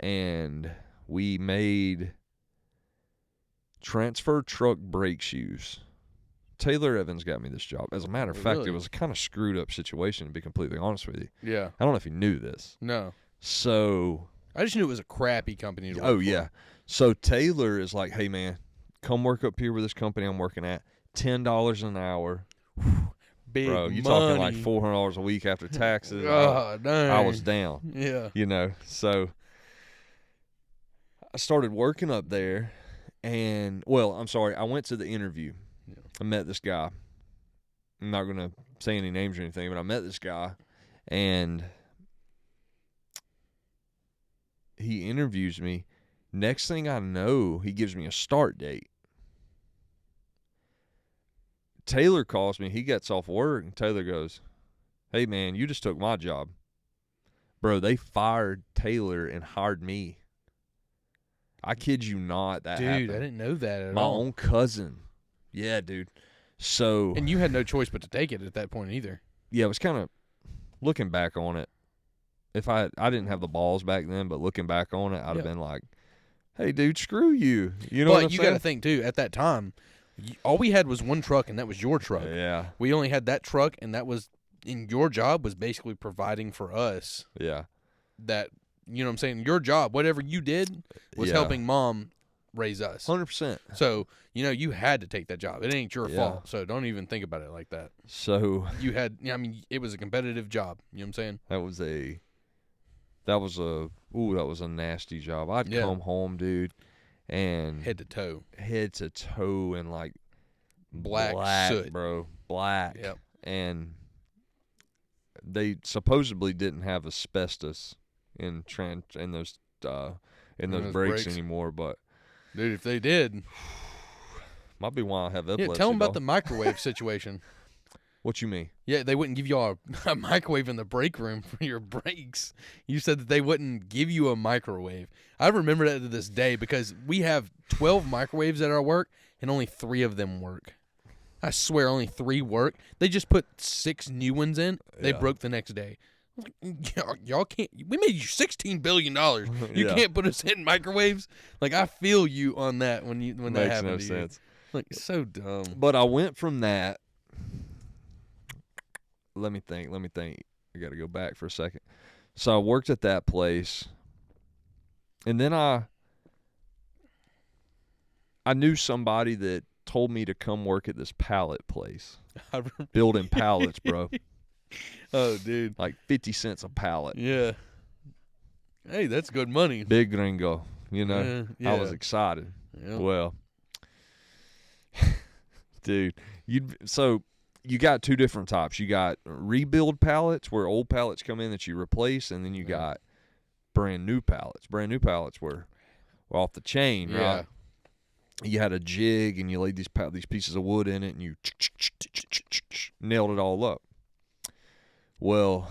and we made transfer truck brake shoes. Taylor Evans got me this job. As a matter of fact, Really? it was a kind of screwed up situation, to be completely honest with you. Yeah. I don't know if you knew this. No. So, I just knew it was a crappy company to work oh for. yeah. So Taylor is like, hey man, come work up here with this company I'm working at. $10 an hour. Big Bro, you money. talking like $400 a week after taxes. Oh, dang. I was down. Yeah. You know, so I started working up there, and, well, I'm sorry, I went to the interview. Yeah. I met this guy. I'm not going to say any names or anything, but I met this guy, and he interviews me. Next thing I know, he gives me a start date. Taylor calls me. He gets off work, and Taylor goes, hey, man, you just took my job. Bro, they fired Taylor and hired me. I kid you not, that Dude, happened. I didn't know that at My all. own cousin. Yeah, dude. So, And you had no choice but to take it at that point either. yeah, it was kind of, looking back on it, if I didn't have the balls back then, but looking back on it, I'd have been like, hey, dude, screw you. You know what I'm you saying? got to think, too, at that time, all we had was one truck, and that was your truck. Yeah, We only had that truck, and that was, in your job, was basically providing for us yeah. that, you know what I'm saying, your job, whatever you did, was Yeah. helping Mom raise us. 100%. So, you know, you had to take that job. It ain't your Yeah. fault. So don't even think about it like that. So, You had, I mean, it was a competitive job. You know what I'm saying? that was a nasty job. I'd Yeah. come home, dude, and Head to toe. head to toe in like Black soot. bro, black. Yep. And they supposedly didn't have asbestos in those those brakes brakes. anymore, but Dude, if they did. might be why I have epilepsy. Yeah, tell them about the dog. microwave situation. What you mean? Yeah, they wouldn't give you a microwave in the break room for your brakes. You said that they wouldn't give you a microwave. I remember that to this day because we have 12 microwaves at our work and only 3 of them work. I swear only 3 work. They just put 6 new ones in. They Yeah. broke the next day. I'm like, y'all can't. We made you $16 billion. You Yeah. can't put us in microwaves. Like I feel you on that when that Makes happened no to sense. you. Like so dumb. But I went from that. Let me think. I got to go back for a second. So I worked at that place, and then I knew somebody that told me to come work at this pallet place, I remember. building pallets, bro. Oh, dude. Like 50 cents a pallet. Yeah. Hey, that's good money. Big gringo, you know. Yeah. I was excited. Yeah. Well, dude, so you got 2 different types. You got rebuild pallets where old pallets come in that you replace, and then you got brand new pallets. Brand new pallets were off the chain, Yeah. right? You had a jig, and you laid these pieces of wood in it, and you nailed it all up. Well,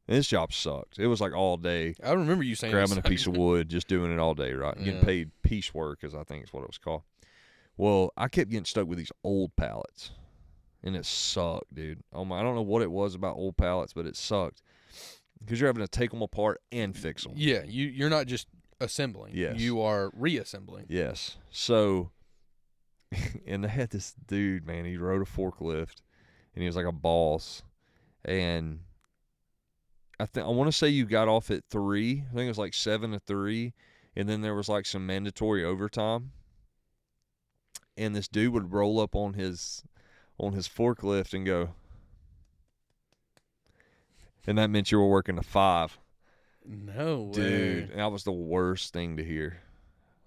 this job sucked. It was like all day I remember you saying grabbing a this. piece of wood, just doing it all day, right? Getting Yeah. paid piecework, as I think is what it was called. Well, I kept getting stuck with these old pallets, and it sucked, dude. Oh my! I don't know what it was about old pallets, but it sucked because you're having to take them apart and fix them. Yeah, you're not just assembling. Yes. You are reassembling. Yes. So, and they had this dude, man. He rode a forklift, and he was like a boss. And I want to say you got off at 3. I think it was like 7 to 3, and then there was like some mandatory overtime. And this dude would roll up on his forklift and go, and that meant you were working a 5. No way. Dude, and that was the worst thing to hear.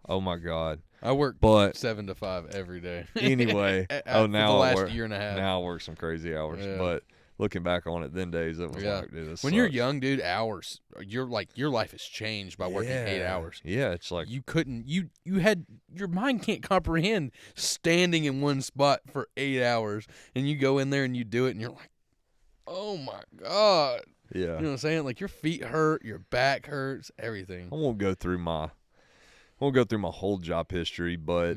Oh my God. I work But 7 to 5 every day. anyway, For now the I last work, year and a half. now I work some crazy hours. Yeah. But looking back on it, then days, it was like, dude, this when sucks. you're young, dude, hours. You're like your life has changed by working 8 hours. Yeah, it's like you couldn't. You had your mind can't comprehend standing in one spot for 8 hours, and you go in there and you do it, and you're like, oh my god. Yeah. You know what I'm saying? Like your feet hurt, your back hurts, everything. I won't go through my whole job history, but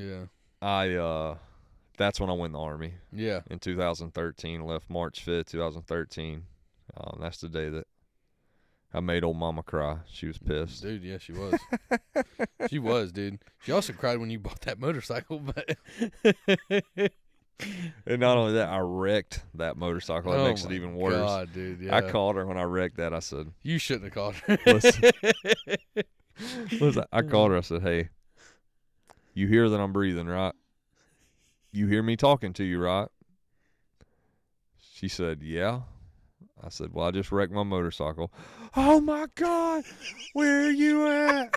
that's when I went in the Army. Yeah. In 2013, left March 5th, 2013. That's the day that I made old mama cry. She was pissed. Dude, yeah, she was. She was, dude. She also cried when you bought that motorcycle, but and not only that, I wrecked that motorcycle. That makes it even worse. God, dude, yeah. I called her when I wrecked that. I said, you shouldn't have called her. Listen, I called her. I said, hey, you hear that I'm breathing, right? You hear me talking to you, right? She said, yeah. I said, well, I just wrecked my motorcycle. Oh, my God. Where are you at?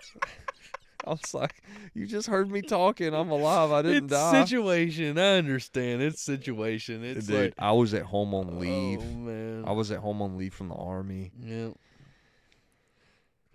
I was like, you just heard me talking. I'm alive. I didn't die. It's situation. I understand. It's situation. It's dude, like, I was at home on leave. Oh, man. I was at home on leave from the Army. Yeah.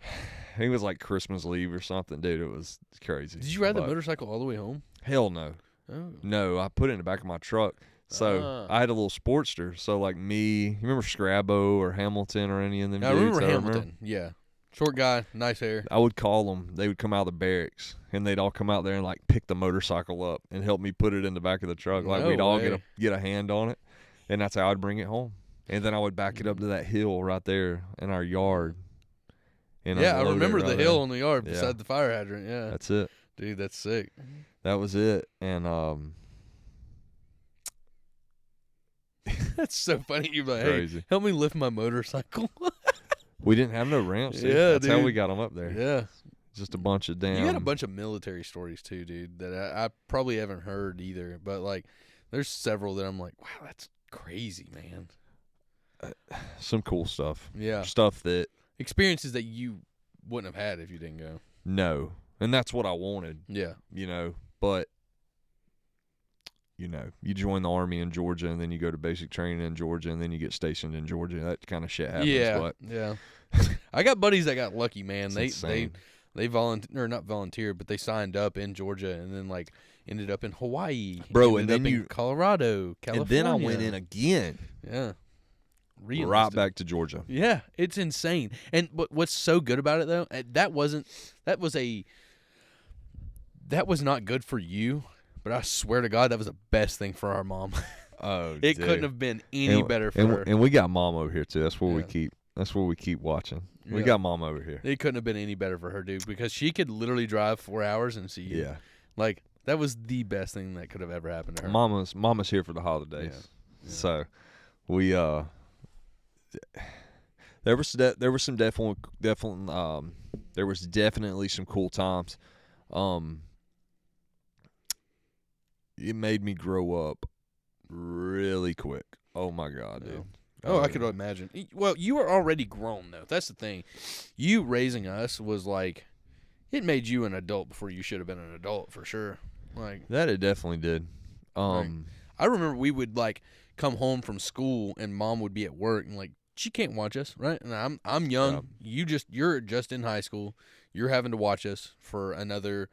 I think it was like Christmas leave or something, dude. It was crazy. Did you ride the motorcycle all the way home? Hell no. Oh. No, I put it in the back of my truck. So I had a little Sportster. So like me, you remember Scrabbo or Hamilton or any of them? I remember Hamilton. Yeah. Short guy, nice hair. I would call them. They would come out of the barracks, and they'd all come out there and like pick the motorcycle up and help me put it in the back of the truck. Like we'd all get a hand on it, and that's how I'd bring it home. And then I would back it up to that hill right there in our yard. And I remember the hill on the yard beside the fire hydrant. Yeah, that's it, dude. That's sick. That was it, and that's so funny. You're like, crazy. Hey, help me lift my motorcycle. We didn't have no ramps. Yeah, that's how we got them up there. Yeah, just a bunch of damn. You got a bunch of military stories too, dude. That I probably haven't heard either. But like, there's several that I'm like, wow, that's crazy, man. Some cool stuff. Yeah, stuff that experiences that you wouldn't have had if you didn't go. No, and that's what I wanted. Yeah, but. You join the Army in Georgia, and then you go to basic training in Georgia, and then you get stationed in Georgia. That kind of shit happens. Yeah. I got buddies that got lucky, man. They not volunteered, but they signed up in Georgia, and then like ended up in Hawaii, bro, and then in Colorado, California, and then I went in again. Yeah, right back to Georgia. Yeah, it's insane. And what's so good about it though, that was not good for you. But I swear to God, that was the best thing for our mom. Oh, it couldn't have been any better for her. And we got mom over here too. That's where we keep. That's where we keep watching. We got mom over here. It couldn't have been any better for her, dude, because she could literally drive 4 hours and see you. Yeah, like that was the best thing that could have ever happened to her. Mama's here for the holidays, so we there was definitely some cool times. It made me grow up really quick. Oh, my God, dude. Oh, I could imagine. Well, you were already grown, though. That's the thing. You raising us was like, it made you an adult before you should have been an adult, for sure. Like that it definitely did. I remember we would, like, come home from school, and Mom would be at work, and, like, she can't watch us, right? And I'm young. Yeah. You're just in high school. You're having to watch us for another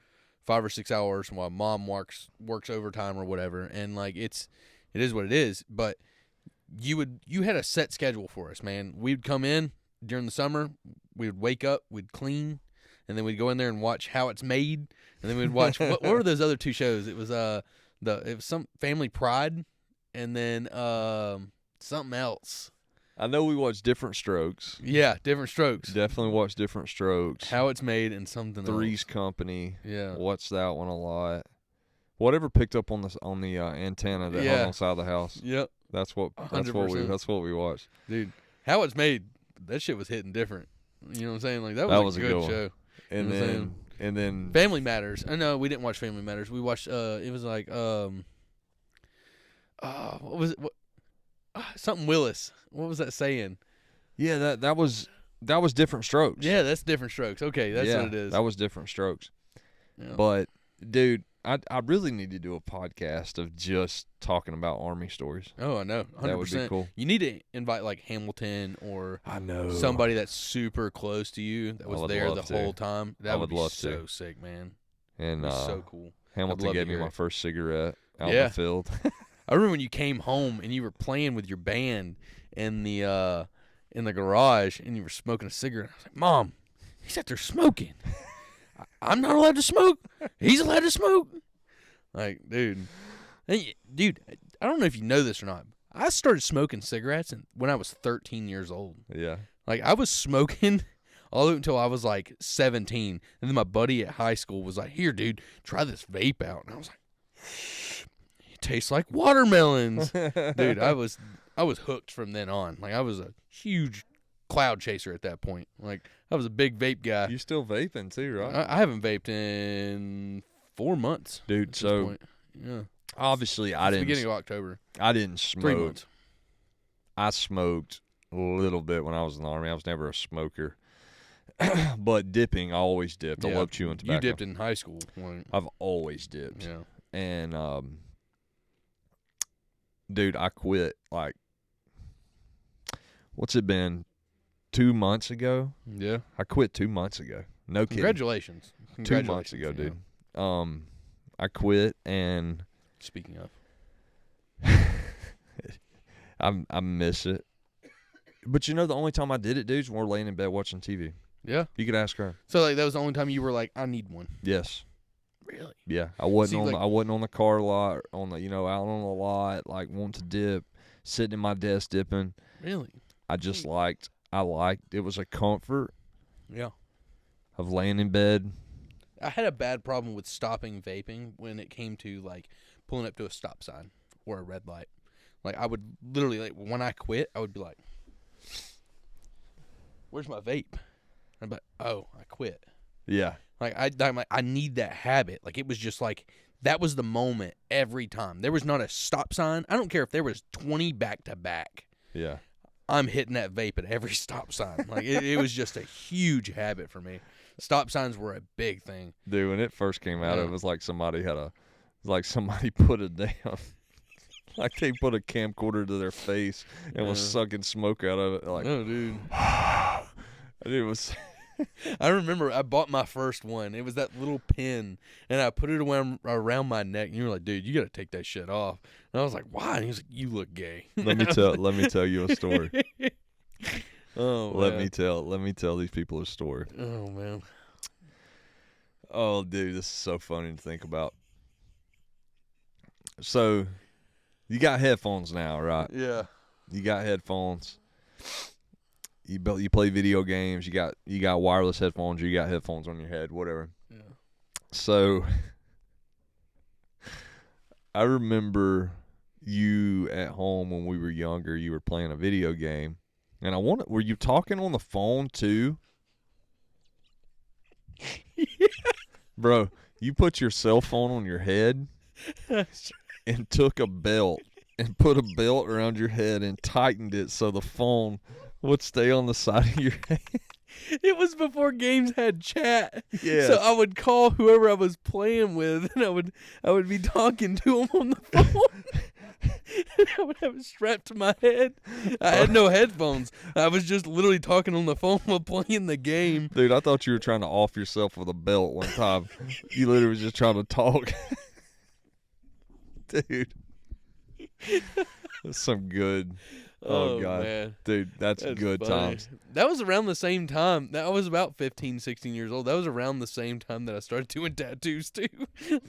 5 or 6 hours while Mom works overtime or whatever, and like it is what it is. But you had a set schedule for us, man. We'd come in during the summer, we'd wake up, we'd clean, and then we'd go in there and watch How It's Made, and then we'd watch what were those other two shows? It was some Family Pride, and then something else. I know we watched Different Strokes. Yeah, Different Strokes. Definitely watched Different Strokes. How It's Made and something Three's else. Company. Yeah. Watched that one a lot. Whatever picked up on the antenna that hung on the side of the house. Yep. That's what we watched. Dude, How It's Made, that shit was hitting different. You know what I'm saying? Like that was a good show. And then Family Matters. I know we didn't watch Family Matters. We watched it was like what was it? Something Willis. What was that saying? Yeah, that was Different Strokes. Yeah, that's Different Strokes. Okay, that's what it is. That was Different Strokes. Yeah. But dude, I really need to do a podcast of just talking about Army stories. Oh, I know. 100%. That would be cool. You need to invite like Hamilton or I know somebody that's super close to you that was there the to. whole time. That would be love so to. sick, man. And So cool. Hamilton gave me my first cigarette out in Yeah. the field. I remember when you came home and you were playing with your band in the garage and you were smoking a cigarette. I was like, Mom, he's out there smoking. I'm not allowed to smoke. He's allowed to smoke. Like, dude. Dude, I don't know if you know this or not. I started smoking cigarettes when I was 13 years old. Yeah. Like, I was smoking all the way until I was, like, 17. And then my buddy at high school was like, here, dude, try this vape out. And I was like, it tastes like watermelons. Dude, I was hooked from then on. Like, I was a huge cloud chaser at that point. Like, I was a big vape guy. You still vaping too, right? I haven't vaped in 4 months. Dude, so yeah. Obviously I didn't. Beginning of October. I didn't smoke. 3 months. I smoked a little bit when I was in the Army. I was never a smoker. But dipping, I always dipped. I love chewing tobacco. You dipped in high school. I've always dipped. Yeah. And dude, I quit like what's it been? 2 months ago? Yeah. I quit 2 months ago. No kidding. Congratulations. 2 months ago, dude. I quit, and speaking of, I miss it. But you know, the only time I did it, dude, is when we're laying in bed watching TV. Yeah. You could ask her. So like that was the only time you were like, I need one. Yes. Really? Yeah. I wasn't I wasn't on the car lot, out on the lot, like wanting to dip, sitting in my desk dipping. Really? I just liked it was a comfort. Yeah. Of laying in bed. I had a bad problem with stopping vaping when it came to like pulling up to a stop sign or a red light. Like I would literally like when I quit, I would be like, "Where's my vape?" I'm like, "Oh, I quit." Yeah. Like I need that habit. Like it was just like that was the moment every time. There was not a stop sign. I don't care if there was 20 back to back. Yeah. I'm hitting that vape at every stop sign. Like it was just a huge habit for me. Stop signs were a big thing. Dude, when it first came out, it was like somebody put it down. Like they put a camcorder to their face and was sucking smoke out of it. Like, no, dude. It was. I remember I bought my first one. It was that little pin, and I put it around my neck. And you were like, "Dude, you got to take that shit off." And I was like, "Why?" And he was like, "You look gay." Let me tell you a story. Oh, let me tell these people a story. Oh man. Oh, dude, this is so funny to think about. So, you got headphones now, right? Yeah. You got headphones. You play video games. You got wireless headphones. You got headphones on your head. Whatever. Yeah. So, I remember you at home when we were younger. You were playing a video game, and were you talking on the phone too? Yeah. Bro, you put your cell phone on your head and took a belt and put a belt around your head and tightened it so the phone would stay on the side of your head. It was before games had chat. Yeah. So I would call whoever I was playing with, and I would be talking to him on the phone. And I would have it strapped to my head. I had no headphones. I was just literally talking on the phone while playing the game. Dude, I thought you were trying to off yourself with a belt one time. You literally was just trying to talk. Dude. That's some good. Oh, God. Man. Dude, that's good funny. times. That was around the same time. I was about 15, 16 years old. That was around the same time that I started doing tattoos, too.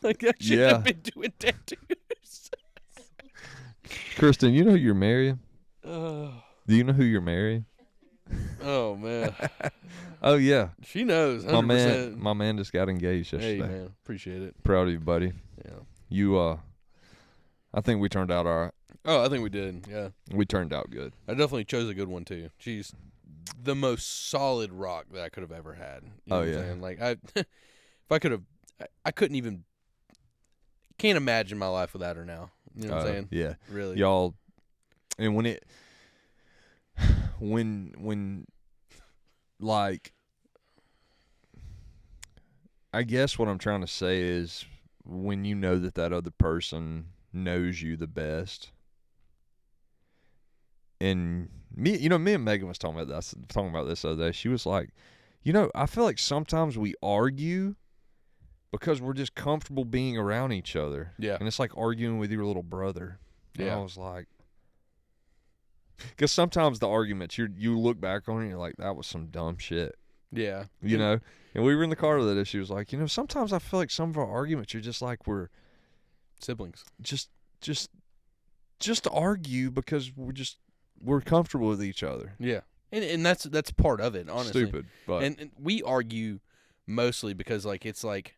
Like, I should have been doing tattoos. Kristen, you know who you're marrying? Do you know who you're marrying? Oh, man. Oh, yeah. She knows. 100%. My man just got engaged yesterday. Hey, man. Appreciate it. Proud of you, buddy. Yeah. You, I think we turned out all right. Oh, I think we did. Yeah. We turned out good. I definitely chose a good one, too. She's the most solid rock that I could have ever had. You know what I'm saying? Like, if I could have, I couldn't even, can't imagine my life without her now. You know what I'm saying? Yeah. Really. Y'all, and when like, I guess what I'm trying to say is when you know that other person knows you the best. And me and Megan was talking about this the other day. She was like, I feel like sometimes we argue because we're just comfortable being around each other. Yeah. And it's like arguing with your little brother. And Yeah. I was like, because sometimes the arguments, you look back on it and you're like, that was some dumb shit. Yeah. And we were in the car with it. She was like, sometimes I feel like some of our arguments are just like we're siblings. Just argue because we're comfortable with each other. Yeah. And that's part of it, honestly. Stupid. But and we argue mostly because like it's like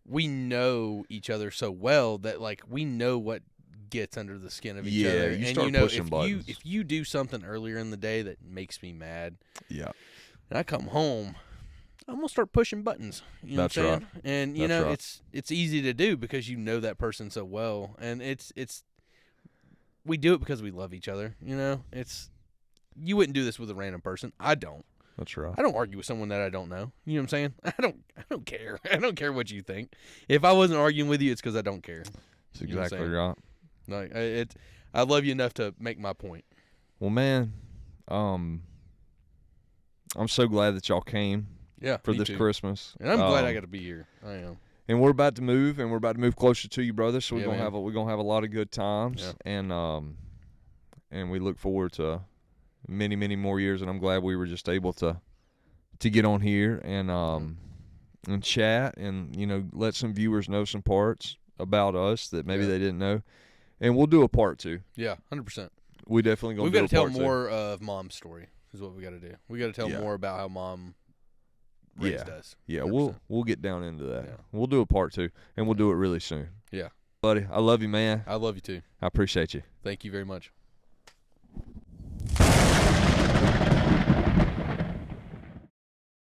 we know each other so well that like we know what gets under the skin of each other. You and start pushing buttons. If you do something earlier in the day that makes me mad, yeah, and I come home, I'm gonna start pushing buttons. You know That's what I'm saying? right. And That's right. it's easy to do because you know that person so well, and it's we do it because we love each other. You wouldn't do this with a random person. I don't. That's right. I don't argue with someone that I don't know. You know what I'm saying? I don't care. I don't care what you think. If I wasn't arguing with you, it's because I don't care. That's exactly right. Like I love you enough to make my point. Well, man, I'm so glad that y'all came. Yeah, for me this too. Christmas. And I'm glad I got to be here. I am. And we're about to move, closer to you, brother. So we're Yeah, gonna have a lot of good times, Yeah. and we look forward to many, many more years. And I'm glad we were just able to get on here and chat and let some viewers know some parts about us that maybe they didn't know. And we'll do a part 2. Yeah, 100%. We definitely gonna. We've got to tell more of Mom's story. Is what we got to do. We got to tell more about how Mom raised us. Yeah, 100%. we'll get down into that. Yeah. We'll do a part 2, and we'll do it really soon. Yeah, buddy. I love you, man. I love you too. I appreciate you. Thank you very much.